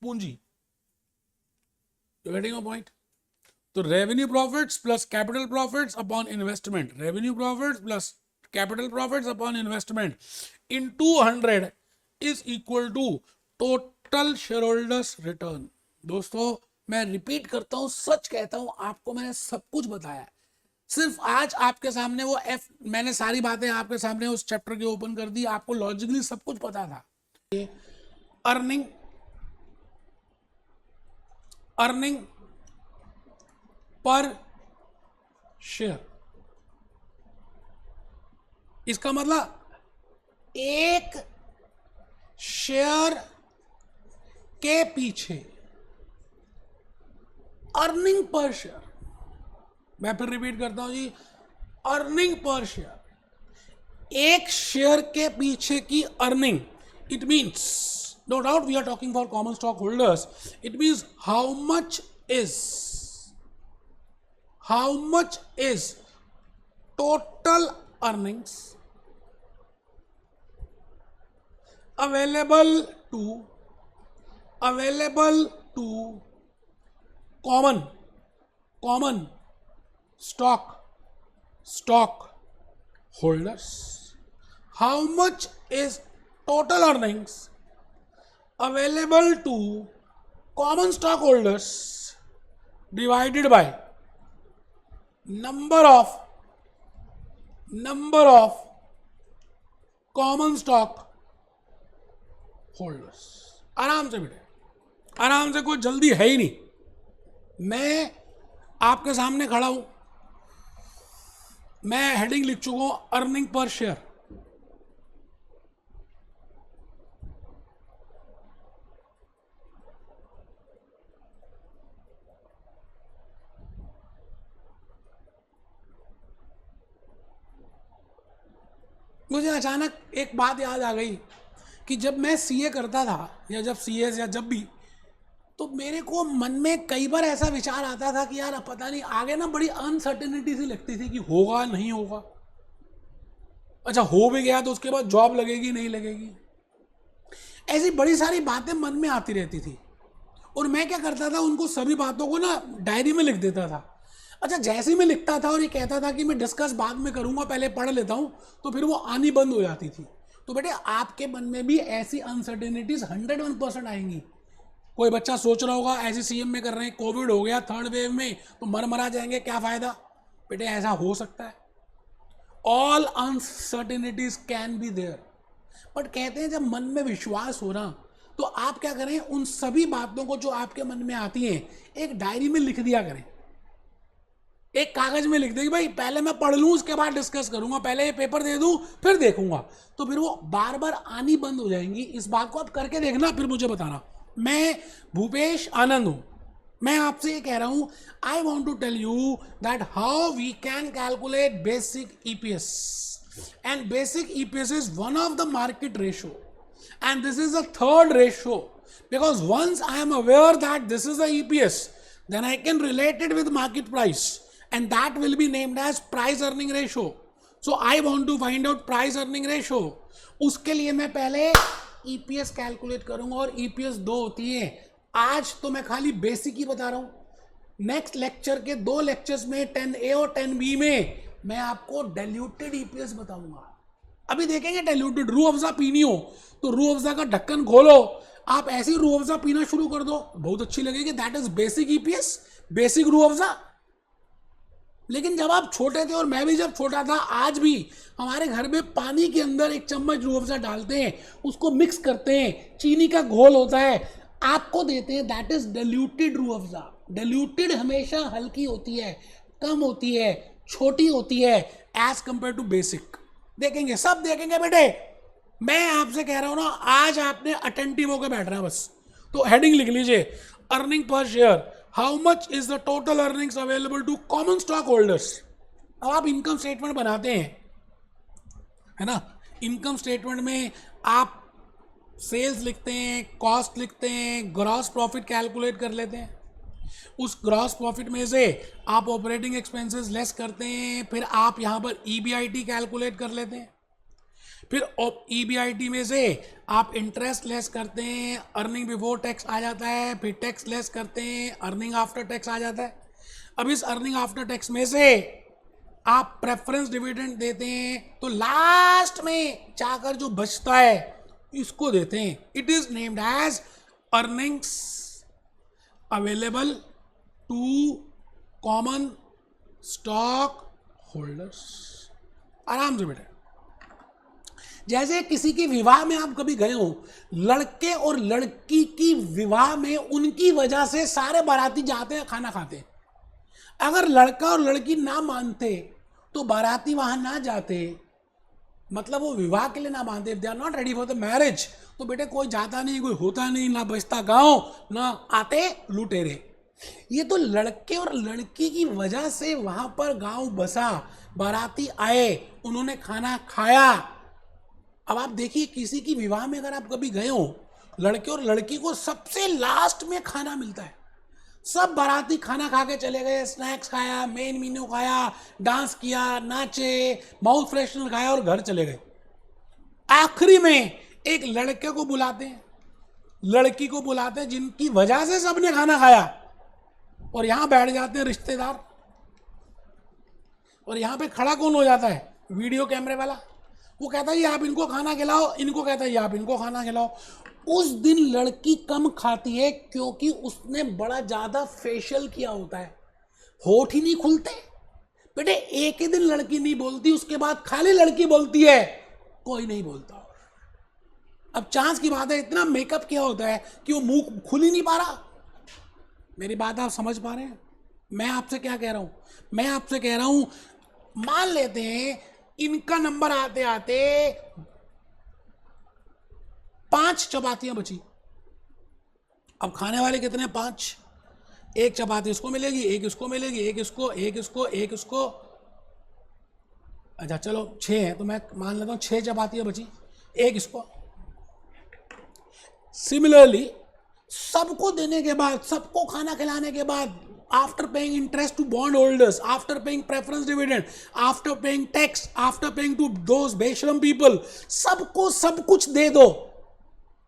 पूंजी। You getting my point? तो revenue profits plus capital profits upon investment, revenue profits plus capital profits upon investment in 200 is equal to total shareholders return. दोस्तों मैं रिपीट करता हूं, सच कहता हूं, आपको मैंने सब कुछ बताया, सिर्फ आज आपके सामने वो मैंने सारी बातें आपके सामने उस चैप्टर के ओपन कर दी, आपको लॉजिकली सब कुछ पता था। अर्निंग पर शेयर, इसका मतलब एक शेयर के पीछे अर्निंग पर शेयर, मैं फिर रिपीट करता हूं जी, अर्निंग पर शेयर, एक शेयर के पीछे की earning, it means, no doubt we are talking for common stock holders, it means how much is total earnings available to common stock holders. How much is total earnings available to common stockholders divided by number of common stock holders. आराम से बेटे, आराम से, कोई जल्दी है ही नहीं। मैं आपके सामने खड़ा हूं, मैं हेडिंग लिख चुका हूं अर्निंग पर शेयर। मुझे अचानक एक बात याद आ गई कि जब मैं सीए करता था या जब सीएस या जब भी, तो मेरे को मन में कई बार ऐसा विचार आता था कि यार पता नहीं आगे ना बड़ी अनसर्टेनिटी सी लगती थी कि होगा नहीं होगा। अच्छा हो भी गया तो उसके बाद जॉब लगेगी नहीं लगेगी, ऐसी बड़ी सारी बातें मन में आती रहती थी। और मैं क्या करता था, उनको सभी बातों को ना डायरी में लिख देता था। अच्छा जैसे ही मैं लिखता था और ये कहता था कि मैं डिस्कस बाद में करूंगा, पहले पढ़ लेता हूं, तो फिर वो आनी बंद हो जाती थी। तो बेटे आपके मन में भी ऐसी अनसर्टेनिटीज 101% आएंगी। कोई बच्चा सोच रहा होगा ऐसे सीएम में कर रहे हैं, कोविड हो गया थर्ड वेव में तो मरा जाएंगे, क्या फायदा। बेटे ऐसा हो सकता है, all uncertainties can be there, but कहते हैं जब मन में विश्वास हो ना, तो आप क्या करें, उन सभी बातों को जो आपके मन में आती हैं एक डायरी में लिख दिया करें, एक कागज में लिख दें कि भाई पहले मैं पढ़ लूं उसके बाद डिस्कस करूंगा, पहले ये पेपर दे दूं फिर देखूंगा। तो फिर वो बार बार आनी बंद हो जाएंगी। इस बात को आप करके देखना, फिर मुझे बताना। मैं भूपेश आनंद हूं, मैं आपसे ये कह रहा हूं, I want to tell you that how we can calculate basic EPS, and basic EPS is one of the market ratio, and this is the third ratio, because once I am aware that this is the EPS, then I can relate it with market price, and that will be named as price earning ratio. So I want to find out price earning ratio. उसके लिए मैं पहले EPS calculate करूंगा, और EPS दो होती है। आज तो मैं खाली बेसिक ही बता रहा हूं, नेक्स्ट लेक्चर के 2 लेक्चर्स में 10A और 10B में मैं आपको डाइल्यूटेड EPS बताऊंगा। अभी देखेंगे डाइल्यूटेड, रूह अफ़ज़ा पीनी हो तो रूह अफ़ज़ा का ढक्कन खोलो, आप ऐसी रूह अफ़ज़ा पीना शुरू कर दो, बहुत अच्छी लगेगी, that is basic EPS, basic Rooh Afza. लेकिन जब आप छोटे थे, और मैं भी जब छोटा था, आज भी हमारे घर में पानी के अंदर 1 चम्मच रूह अफ़ज़ा डालते हैं, उसको मिक्स करते हैं, चीनी का घोल होता है, आपको देते हैं, that is diluted Rooh Afza. Diluted हमेशा हल्की होती है, कम होती है, छोटी होती है एज कंपेयर टू बेसिक। देखेंगे, सब देखेंगे बेटे, मैं आपसे कह रहा हूं ना, आज आपने अटेंटिव होकर बैठना बस। तो हेडिंग लिख लीजिए, earning per share, how much is the total earnings available to common stock holders. अब आप इनकम स्टेटमेंट बनाते हैं, है ना, इनकम स्टेटमेंट में आप सेल्स लिखते हैं, कॉस्ट लिखते हैं, ग्रॉस प्रॉफिट कैलकुलेट कर लेते हैं, उस ग्रॉस प्रॉफिट में से आप ऑपरेटिंग एक्सपेंसेस लेस करते हैं, फिर आप यहाँ पर ईबीआईटी कैलकुलेट कर लेते हैं, फिर ईबीआईटी में से आप इंटरेस्ट लेस करते हैं, अर्निंग बिफोर टैक्स आ जाता है, फिर टैक्स लेस करते हैं, अर्निंग आफ्टर टैक्स आ जाता है। अब इस अर्निंग आफ्टर टैक्स में से आप प्रेफरेंस डिविडेंड देते हैं, तो लास्ट में जाकर जो बचता है इसको देते हैं। It is named as earnings available to common stock holders. आराम से बेटे, जैसे किसी के विवाह में आप कभी गए हो, लड़के और लड़की की विवाह में उनकी वजह से सारे बाराती जाते हैं, खाना खाते हैं। अगर लड़का और लड़की ना मानते तो बाराती वहां ना जाते, मतलब वो विवाह के लिए ना मानते, they are not ready for the marriage, तो बेटे कोई जाता नहीं, कोई होता नहीं, ना बचता गांव, ना आते लुटेरे। ये तो लड़के और लड़की की वजह से वहां पर गांव बसा, बाराती आए, उन्होंने खाना खाया। अब आप देखिए, किसी की विवाह में अगर आप कभी गए हो, लड़के और लड़की को सबसे लास्ट में खाना मिलता है, सब बाराती खाना खा के चले गए, स्नैक्स खाया, मेन मेन्यू खाया, डांस किया, नाचे, माउथ फ्रेशनर खाया और घर चले गए। आखिरी में एक लड़के को बुलाते हैं, लड़की को बुलाते हैं, जिनकी वजह से सबने खाना खाया, और यहां बैठ जाते हैं रिश्तेदार, और यहां पे खड़ा कौन हो जाता है, वीडियो कैमरे वाला। वो कहता है आप इनको खाना खिलाओ, इनको कहता है आप इनको खाना खिलाओ। उस दिन लड़की कम खाती है क्योंकि उसने बड़ा ज्यादा फेशियल किया होता है, होठ ही नहीं खुलते बेटे। एक ही दिन लड़की नहीं बोलती, उसके बाद खाली लड़की बोलती है, कोई नहीं बोलता। अब चांस की बात है, इतना मेकअप किया होता है कि वो मुंह खुल ही नहीं पा रहा। मेरी बात आप समझ पा रहे हैं? मैं आपसे क्या कह रहा हूं, मैं आपसे कह रहा हूं, मान लेते हैं इनका नंबर आते आते 5 चपातियां बची। अब खाने वाले कितने? 5। एक चपाती इसको मिलेगी, एक इसको मिलेगी, एक इसको, एक इसको, एक इसको। अच्छा चलो 6 है तो मैं मान लेता हूं 6 चपातियां बची, एक इसको। सिमिलरली सबको देने के बाद, सबको खाना खिलाने के बाद, after paying interest to bond holders, after paying preference dividend, after paying tax, after paying to those बेशरम पीपल, सबको सब कुछ दे दो।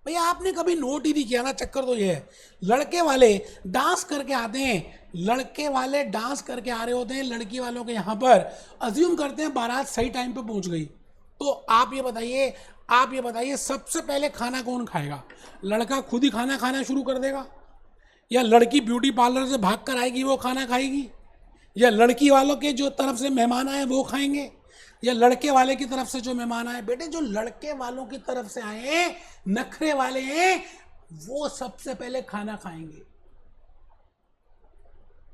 भैया आपने कभी नोट ही नहीं किया ना, चक्कर तो ये है, लड़के वाले डांस करके आते हैं, लड़के वाले डांस करके आ रहे होते हैं लड़की वालों के यहाँ पर, अज्यूम करते हैं बारात सही टाइम पे पहुंच गई। तो आप ये बताइए सबसे पहले खाना कौन खाएगा? लड़का खुद ही खाना खाना शुरू कर देगा, या लड़की ब्यूटी पार्लर से भाग कर आएगी वो खाना खाएगी, या लड़की वालों के जो तरफ से मेहमान आए वो खाएंगे, या लड़के वाले की तरफ से जो मेहमान आए? बेटे जो लड़के वालों की तरफ से आए हैं, नखरे वाले हैं, वो सबसे पहले खाना खाएंगे।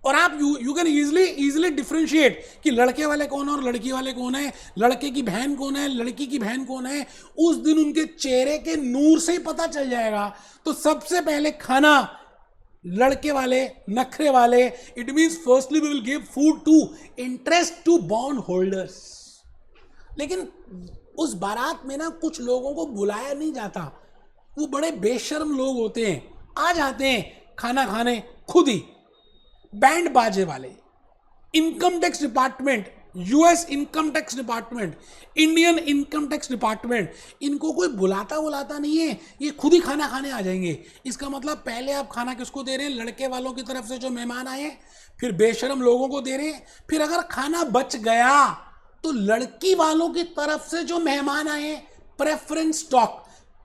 और आप यू कैन इजीली डिफरेंशिएट कि लड़के वाले कौन है और लड़की वाले कौन है, लड़के की बहन कौन है, लड़की की बहन कौन है। उस दिन उनके चेहरे के नूर से ही पता चल जाएगा। तो सबसे पहले खाना लड़के वाले, नखरे वाले। It means firstly we will give food to interest to bond holders. लेकिन उस बारात में ना कुछ लोगों को बुलाया नहीं जाता, वो बड़े बेशर्म लोग होते हैं, आ जाते हैं खाना खाने खुद ही। बैंड बाजे वाले, income tax department, US income tax department, Indian income tax department, इनको कोई बुलाता नहीं है, ये खुद ही खाना खाने आ जाएंगे। इसका मतलब पहले आप खाना किसको दे रहे हैं? लड़के वालों की तरफ से जो मेहमान आए, फिर बेशरम लोगों को दे रहे हैं, फिर अगर खाना बच गया तो लड़की वालों की तरफ से जो मेहमान आए, preference stock,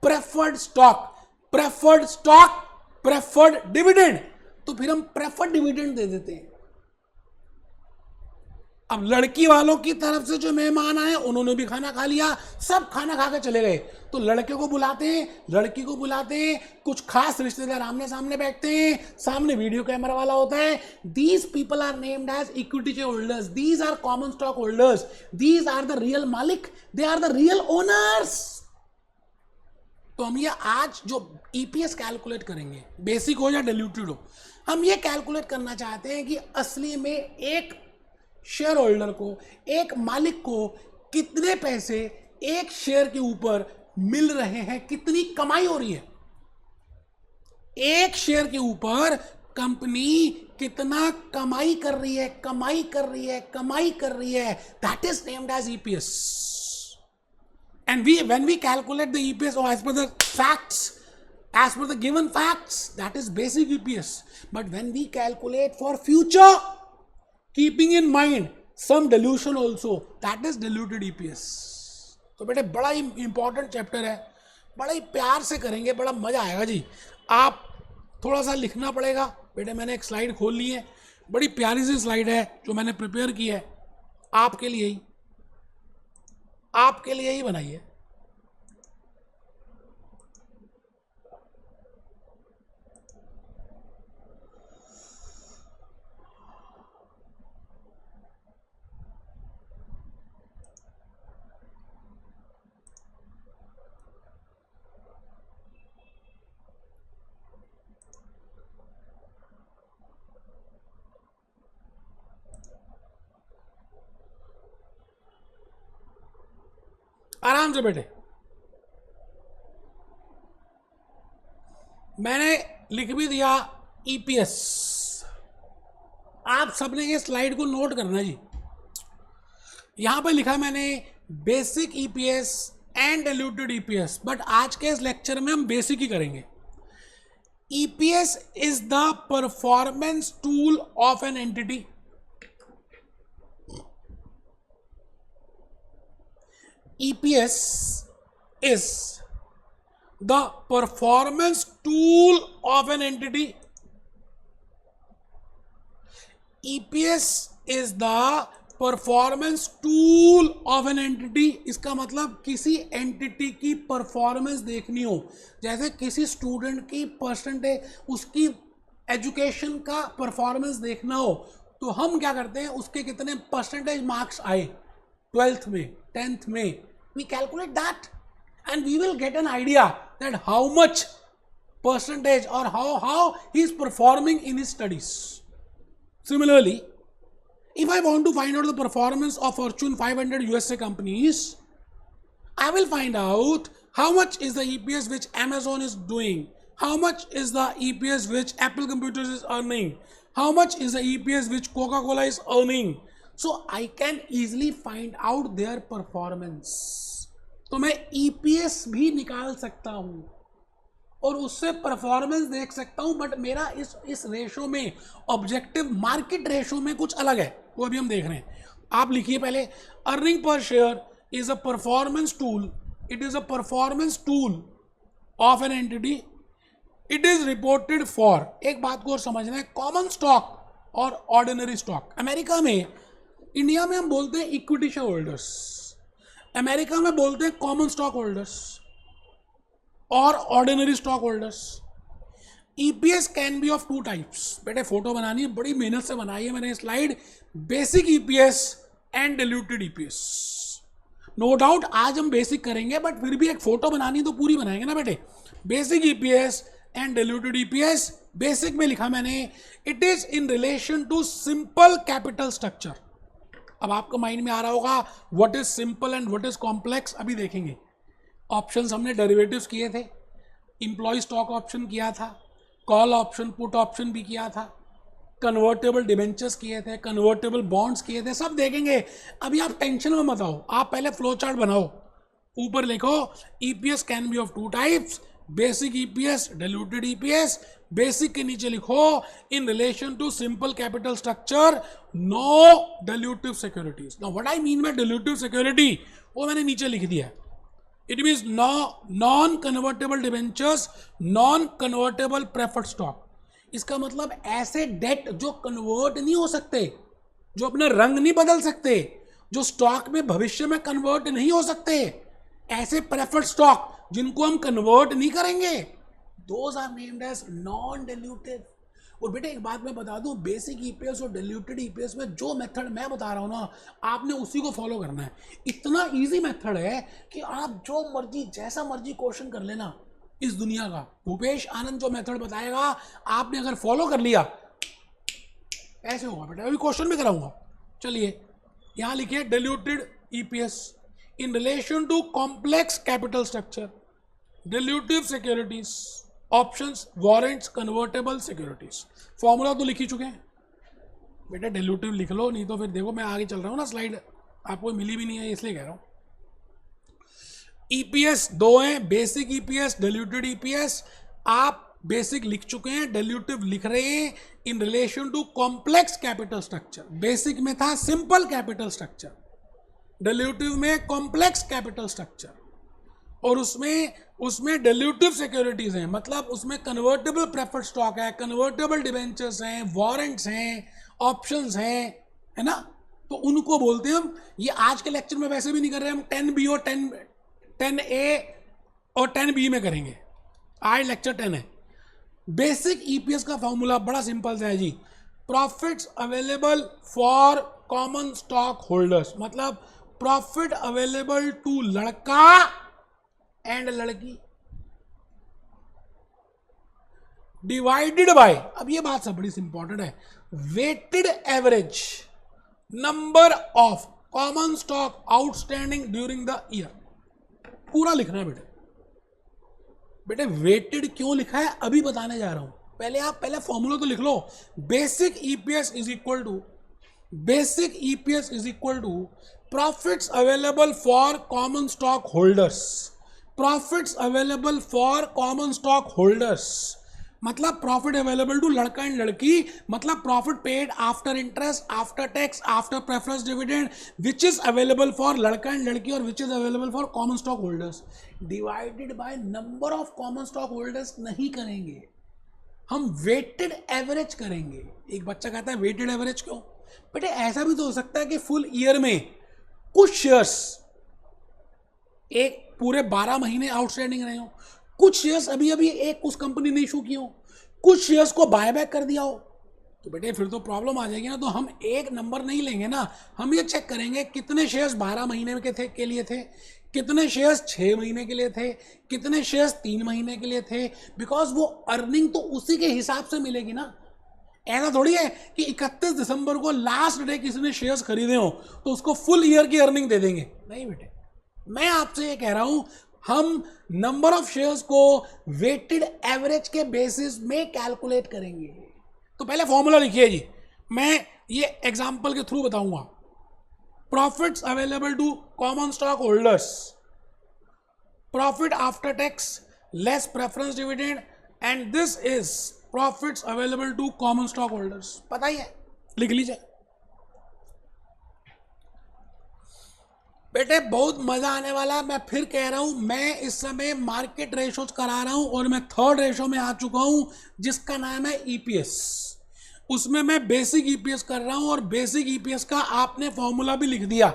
preferred stock, preferred stock, preferred dividend, तो फिर हम प्रेफर्ड डिविडेंड दे देते हैं। अब लड़की वालों की तरफ से जो मेहमान आए उन्होंने भी खाना खा लिया, सब खाना खा के चले गए, तो लड़के को बुलाते हैं, लड़की को बुलाते हैं, कुछ खास रिश्तेदार आमने सामने बैठते हैं, सामने वीडियो कैमरा वाला होता है। These people are named as equity share holders, these are common stock holders, these are the real मालिक, they are the real owners. तो हम ये आज जो ईपीएस कैलकुलेट करेंगे, बेसिक हो या डिल्यूटेड हो, हम ये कैलकुलेट करना चाहते हैं कि असली में एक शेयर होल्डर को, एक मालिक को कितने पैसे एक शेयर के ऊपर मिल रहे हैं, कितनी कमाई हो रही है एक शेयर के ऊपर, कंपनी कितना कमाई कर रही है, कमाई कर रही है। That is named as EPS. And when we calculate the EPS as per the facts, as per the given facts, that is basic EPS. But when we calculate for future, keeping in mind some dilution also, that is diluted EPS. तो बेटे बड़ा ही important chapter है, बड़ा ही प्यार से करेंगे, बड़ा मजा आएगा जी। आप थोड़ा सा लिखना पड़ेगा बेटे, मैंने एक स्लाइड खोल ली है, बड़ी प्यारी सी स्लाइड है जो मैंने प्रिपेयर की है आपके लिए ही, आपके लिए ही बनाई है। आराम से बैठे, मैंने लिख भी दिया ईपीएस। आप सबने ये स्लाइड को नोट करना जी। यहां पर लिखा मैंने basic EPS and diluted EPS, but आज के इस लेक्चर में हम बेसिक ही करेंगे। EPS is the performance tool of an entity. EPS is the performance tool of an entity. EPS is the performance tool of an entity. इसका मतलब किसी entity की परफॉर्मेंस देखनी हो, जैसे किसी स्टूडेंट की परसेंटेज, उसकी एजुकेशन का परफॉर्मेंस देखना हो, तो हम क्या करते हैं, उसके कितने परसेंटेज मार्क्स आए 12th में, 10th में, we calculate that and we will get an idea that how much percentage और how he is performing in his studies. Similarly, if I want to find out the performance of Fortune 500 USA companies, I will find out how much is the EPS which Amazon is doing, how much is the EPS which Apple Computers is earning, how much is the EPS which Coca-Cola is earning. So I can easily find out their performance. तो मैं EPS भी निकाल सकता हूँ और उससे performance देख सकता हूं, बट मेरा इस रेशो में, ऑब्जेक्टिव मार्केट रेशो में कुछ अलग है, वो अभी हम देख रहे हैं. आप लिखिए पहले, earning per share is a performance tool. It is a performance tool of an entity. It is reported for, एक बात को और समझना है, कॉमन स्टॉक और ऑर्डिनरी स्टॉक. अमेरिका में, इंडिया में हम बोलते हैं इक्विटी शेयर होल्डर्स, अमेरिका में बोलते हैं कॉमन स्टॉक होल्डर्स और ordinary stock holders. EPS can be of two types. बेटे फोटो बनानी है, बड़ी मेहनत से बनाई है मैंने slide. Basic EPS and diluted EPS. No doubt आज हम बेसिक करेंगे, बट फिर भी एक फोटो बनानी तो पूरी बनाएंगे ना बेटे. Basic EPS and diluted EPS. Basic में लिखा मैंने, it is in relation to simple capital structure. अब आपको माइंड में आ रहा होगा what is simple and what is complex, अभी देखेंगे. ऑप्शंस हमने डेरिवेटिव्स किए थे, इंप्लॉय स्टॉक ऑप्शन किया था, कॉल ऑप्शन, पुट ऑप्शन भी किया था, कन्वर्टेबल डिबेंचर्स किए थे, कन्वर्टेबल बॉन्ड्स किए थे, सब देखेंगे. अभी आप टेंशन में मत आओ, आप पहले फ्लो चार्ट बनाओ. ऊपर लिखो EPS can be of two types, basic EPS, diluted EPS. Basic के नीचे लिखो in relation to simple capital structure, no dilutive securities. Now what I mean by dilutive security, वो मैंने नीचे लिख दिया है. It means non-convertible debentures, non-convertible preferred stock. इसका मतलब ऐसे डेट जो कन्वर्ट नहीं हो सकते, जो अपना रंग नहीं बदल सकते, जो स्टॉक में भविष्य में कन्वर्ट नहीं हो सकते, ऐसे प्रेफर्ड स्टॉक जिनको हम कन्वर्ट नहीं करेंगे, those are named as non dilutive. और बेटे एक बात मैं बता दूं, बेसिक ईपीएस और डिल्यूटेड ईपीएस में जो मेथड मैं बता रहा हूं ना, आपने उसी को फॉलो करना है. इतना इजी मेथड है कि आप जो मर्जी, जैसा मर्जी क्वेश्चन कर लेना इस दुनिया का. भूपेश आनंद जो मेथड बताएगा, आपने अगर फॉलो कर लिया, ऐसे होगा बेटा. अभी क्वेश्चन भी कराऊंगा. चलिए यहां लिखिए, diluted EPS in relation to complex capital structure, dilutive securities, options, warrants, convertible securities. Formula तो लिख ही चुके हैं बेटा, डिल्यूटिव लिख लो, नहीं तो फिर देखो मैं आगे चल रहा हूँ ना, स्लाइड आपको मिली भी नहीं है इसलिए कह रहा हूँ. ईपीएस दो हैं, बेसिक ईपीएस, डिल्यूटेड ईपीएस. आप बेसिक लिख चुके हैं, डिल्यूटिव लिख रहे हैं in relation to complex capital structure. Basic में था सिंपल कैपिटल स्ट्रक्चर, डिल्यूटिव में कॉम्प्लेक्स कैपिटल स्ट्रक्चर. और उसमें डिल्यूटिव सिक्योरिटीज हैं, मतलब उसमें कन्वर्टेबल प्रेफर्ड स्टॉक है, कन्वर्टेबल डिबेंचर्स हैं, वारंट्स हैं, ऑप्शंस हैं, है ना. तो उनको बोलते हैं हम. ये आज के लेक्चर में वैसे भी नहीं कर रहे हम, 10B और 10A और 10B में करेंगे. आज लेक्चर 10 है. बेसिक ईपीएस का फॉर्मूला बड़ा सिंपल सा है जी, profits available for common stock holders, मतलब प्रॉफिट अवेलेबल टू लड़का एंड लड़की डिवाइडेड बाय, अब ये बात सब बड़ी इंपॉर्टेंट है, weighted average number of common stock outstanding during the year. पूरा लिखना है बेटे. बेटे वेटेड क्यों लिखा है अभी बताने जा रहा हूं. पहले फॉर्मूला तो लिख लो. Basic EPS is equal to profits available for common stock holders, profits available for common stock holders मतलब प्रॉफिट अवेलेबल टू लड़का एंड लड़की, मतलब profit paid after interest, after tax, after preference dividend, which is available for लड़का and लड़की और which is available for common stock holders, divided by number of common stock holders नहीं करेंगे, हम weighted average करेंगे। एक बच्चा कहता है वेटेड एवरेज क्यों? बेटे ऐसा भी तो हो सकता है कि फुल ईयर में कुछ शेयर्स एक पूरे 12 महीने आउटस्टैंडिंग रहे हो, कुछ शेयर्स अभी अभी एक उस कंपनी ने इशू किए हो, कुछ शेयर्स को बायबैक कर दिया हो, तो बेटे फिर तो प्रॉब्लम आ जाएगी ना। तो हम एक नंबर नहीं लेंगे ना, हम ये चेक करेंगे कितने शेयर्स 12 महीने के लिए थे, कितने शेयर्स 6 महीने के लिए थे, कितने शेयर्स 3 महीने के लिए थे, बिकॉज वो अर्निंग तो उसी के हिसाब से मिलेगी ना। ऐसा थोड़ी है कि 31 दिसंबर को लास्ट डे किसी ने शेयर्स खरीदे हो तो उसको फुल ईयर की अर्निंग दे देंगे, नहीं बेटे। मैं आपसे ये कह रहा हूं हम नंबर ऑफ शेयर्स को वेटेड एवरेज के बेसिस में कैलकुलेट करेंगे। तो पहले फॉर्मूला लिखिए जी, मैं ये एग्जांपल के थ्रू बताऊंगा। Profits available to common stock holders, profit after tax less preference dividend, and this is profits available to common stock holders. पता ही है, लिख लीजिए बेटे, बहुत मजा आने वाला है। मैं फिर कह रहा हूं, मैं इस समय मार्केट रेशोज करा रहा हूं और मैं थर्ड रेशो में आ चुका हूं जिसका नाम है ईपीएस। उसमें मैं बेसिक ईपीएस कर रहा हूं और बेसिक ईपीएस का आपने फॉर्मूला भी लिख दिया,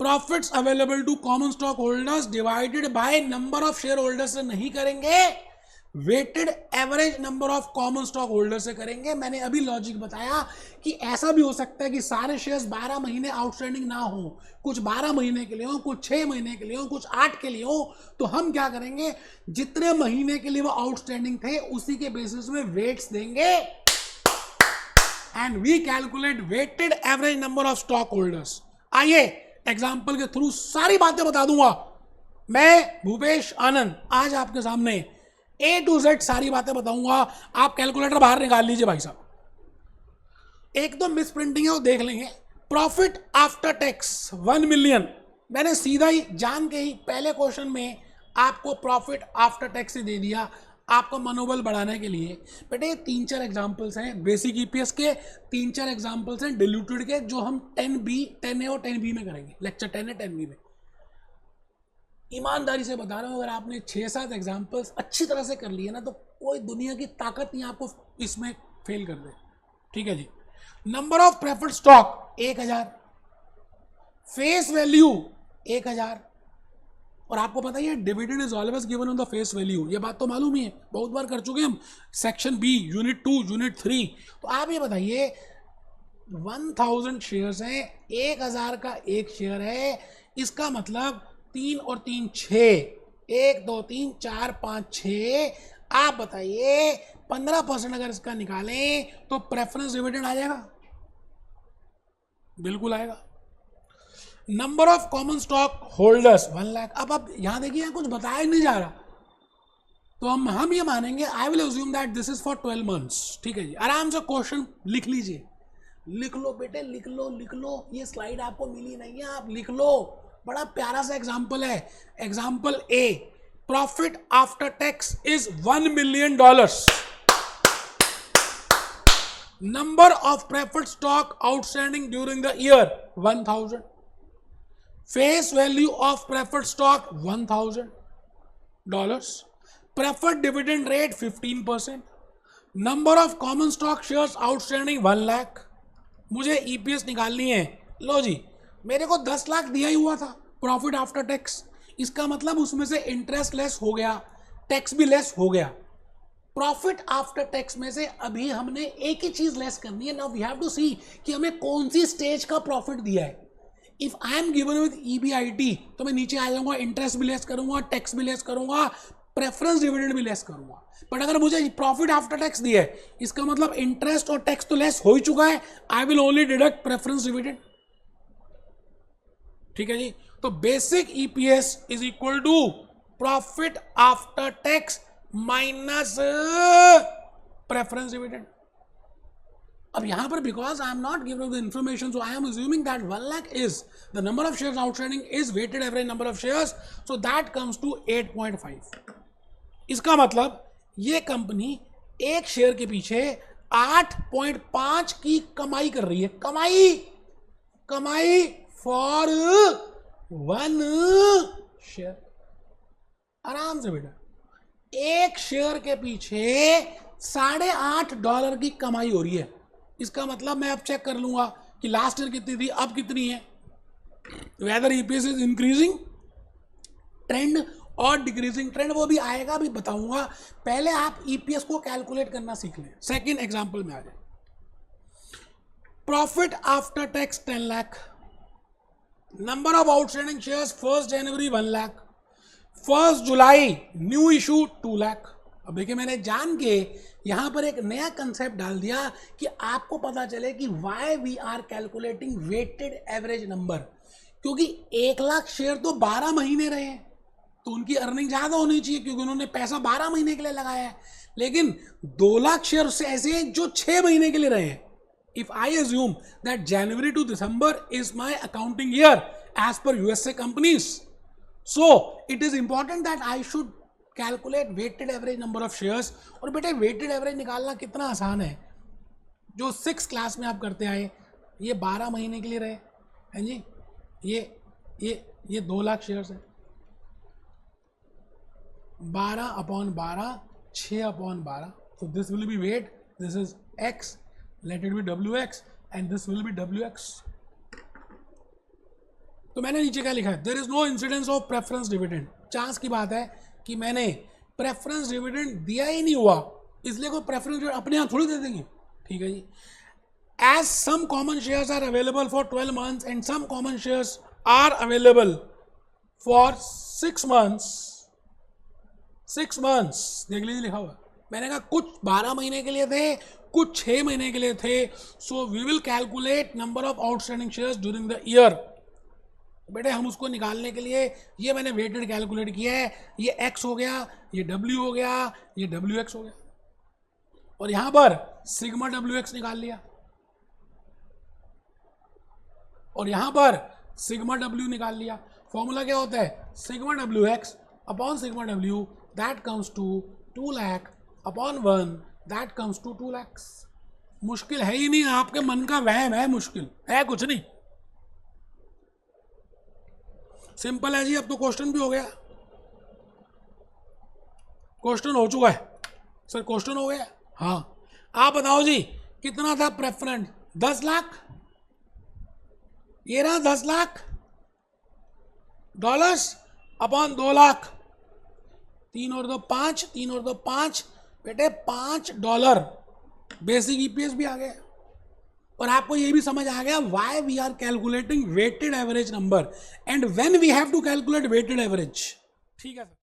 profits available to common stock holders divided by number of share holders से नहीं करेंगे, weighted average number of common stock holder से करेंगे। मैंने अभी लॉजिक बताया कि ऐसा भी हो सकता है कि सारे शेयर्स 12 महीने आउटस्टैंडिंग ना हो, कुछ 12 महीने के लिए हो, कुछ 6 महीने के लिए हो, कुछ 8 के लिए हो। तो हम क्या करेंगे, जितने महीने के लिए वो आउटस्टैंडिंग थे उसी के बेसिस में वेट्स देंगे and we calculate weighted average number of stock holders. आइए एग्जाम्पल के थ्रू सारी बातें बता दूंगा। मैं भूपेश आनंद आज आपके सामने A to Z सारी बातें बताऊंगा। आप कैलकुलेटर बाहर निकाल लीजिए भाई साहब। एक तो मिस प्रिंटिंग है वो देख लेंगे। प्रॉफिट आफ्टर टैक्स 1 मिलियन, मैंने सीधा ही जान के ही पहले क्वेश्चन में आपको प्रॉफिट आफ्टर टैक्स ही दे दिया आपका मनोबल बढ़ाने के लिए। बेटे 3-4 एग्जांपल्स हैं बेसिक ईपीएस के, 3-4 एग्जांपल्स हैं डिल्यूटेड के, जो हम 10A और 10B में करेंगे, लेक्चर 10 है 10B में। ईमानदारी से बता रहा हूँ, अगर आपने 6-7 एग्जाम्पल्स अच्छी तरह से कर लिए ना तो कोई दुनिया की ताकत नहीं आपको इसमें फेल कर दे। ठीक है जी। Number of preferred stock 1000, face value 1000, और आपको पता ही है dividend is always given on the face value, ये बात तो मालूम ही है, बहुत बार कर चुके हम सेक्शन बी यूनिट 2 यूनिट 3। तो आप ये बताइए 1000 शेयर्स हैं, 1000 का एक शेयर है, इसका मतलब 3 और 3 6, 1 2 3 4 5 6। आप बताइए 15% अगर इसका निकालें तो प्रेफरेंस डिविडेंड आ जाएगा, बिल्कुल आएगा। Number of common stock holders 1 lakh. अब आप यहां देखिए कुछ बताया नहीं जा रहा, तो हम ये मानेंगे I will assume that this is for 12 months. ठीक है जी, आराम से क्वेश्चन लिख लीजिए, लिख लो बेटे, लिख लो, ये स्लाइड आपको मिली नहीं है, आप लिख लो। बड़ा प्यारा सा एग्जाम्पल है। Example A, profit after tax is $1 million, number of preferred stock outstanding during the year 1000, face value of preferred stock $1000, preferred dividend rate 15%, number of common stock shares outstanding 1 lakh. मुझे ईपीएस निकालनी है। लो जी, मेरे को 10 लाख दिया ही हुआ था profit after tax, इसका मतलब उसमें से इंटरेस्ट लेस हो गया, टैक्स भी लेस हो गया। प्रॉफिट आफ्टर टैक्स में से अभी हमने एक ही चीज लेस करनी है। नाउ वी हैव टू सी कि हमें कौन सी स्टेज का प्रॉफिट दिया है। If I am given with EBIT तो मैं नीचे आ जाऊंगा, इंटरेस्ट भी लेस करूंगा, टैक्स भी लेस करूंगा, प्रेफरेंस डिविडेंड भी लेस करूंगा। बट अगर मुझे प्रॉफिट आफ्टर टैक्स दिया है, इसका मतलब इंटरेस्ट और टैक्स तो लेस हो ही चुका है, I will only deduct preference dividend. ठीक है जी। तो basic EPS is equal to profit after tax minus preference dividend. अब यहां पर because I am not given the information, so I am assuming that 1 lakh is the number of shares outstanding is weighted average number of shares, so that comes to 8.5। इसका मतलब ये company एक share के पीछे 8.5 की कमाई कर रही है। कमाई फॉर 1 शेयर। आराम से बेटा, एक शेयर के पीछे $8.5 की कमाई हो रही है। इसका मतलब मैं अब चेक कर लूंगा कि लास्ट ईयर कितनी थी, अब कितनी है, whether EPS is increasing trend और डिक्रीजिंग ट्रेंड, वो भी आएगा, भी बताऊंगा। पहले आप ईपीएस को कैलकुलेट करना सीख लें। सेकंड एग्जांपल में आ जाए, profit after tax 10 lakh, number of outstanding shares 1 January 1 lakh, 1 July new issue 2 lakh. अब देखिए, मैंने जान के यहां पर एक नया कंसेप्ट डाल दिया कि आपको पता चले कि why we are calculating weighted average number, क्योंकि 1 लाख शेयर तो 12 महीने रहे हैं, तो उनकी अर्निंग ज़्यादा होनी चाहिए क्योंकि उन्होंने पैसा 12 महीने के लिए लगाया है। लेकिन 2 लाख शेयर से ऐसे हैं जो 6 महीने के लिए रहे हैं। If I assume that January to December is my accounting year as per USA companies, so it is important that I should calculate weighted average number of shares. और बेटे, वेटेड एवरेज निकालना कितना आसान है, जो 6 क्लास में आप करते आए। ये 12 महीने के लिए रहे हैं जी, ये 2 लाख शेयर्स है, 12/12, 6/12, so this will be weight, this is x, let it be wx and this will be wx। तो मैंने नीचे क्या लिखा है, there is no incidence of preference dividend. Chance की बात है कि मैंने प्रेफरेंस डिविडेंड दिया ही नहीं हुआ, इसलिए कोई प्रेफरेंस डिविडेंड अपने यहाँ थोड़ी दे देंगे। ठीक है जी, as some common shares are available for 12 months and some common shares are available for 6 months, 6 months देख लीजिए लिखा हुआ। मैंने कहा कुछ 12 महीने के लिए थे, कुछ 6 महीने के लिए थे। So we will calculate number of outstanding shares during the year. बेटे, हम उसको निकालने के लिए ये मैंने वेटेड कैलकुलेट किया है, ये x हो गया, ये w हो गया, ये wx हो गया, और यहां पर सिग्मा wx निकाल लिया, और यहां पर सिग्मा w निकाल लिया। फॉर्मूला क्या होता है, sigma wx upon sigma w, that comes to 2 lakh upon 1, that comes to 2 lakh. मुश्किल है ही नहीं, आपके मन का वहम है, मुश्किल है कुछ नहीं, सिंपल है जी। अब तो क्वेश्चन भी हो गया, क्वेश्चन हो चुका है सर, क्वेश्चन हो गया। हाँ, आप बताओ जी, कितना था प्रेफरेंस, 10 लाख, ये रहा 10 लाख डॉलर्स अपॉन 2 लाख, 3 और 2 5, 3 और 2 5, बेटे $5 बेसिक ईपीएस भी आ गया। और आपको ये भी समझ आ गया why we are calculating weighted average number and when we have to calculate weighted average. ठीक है सर।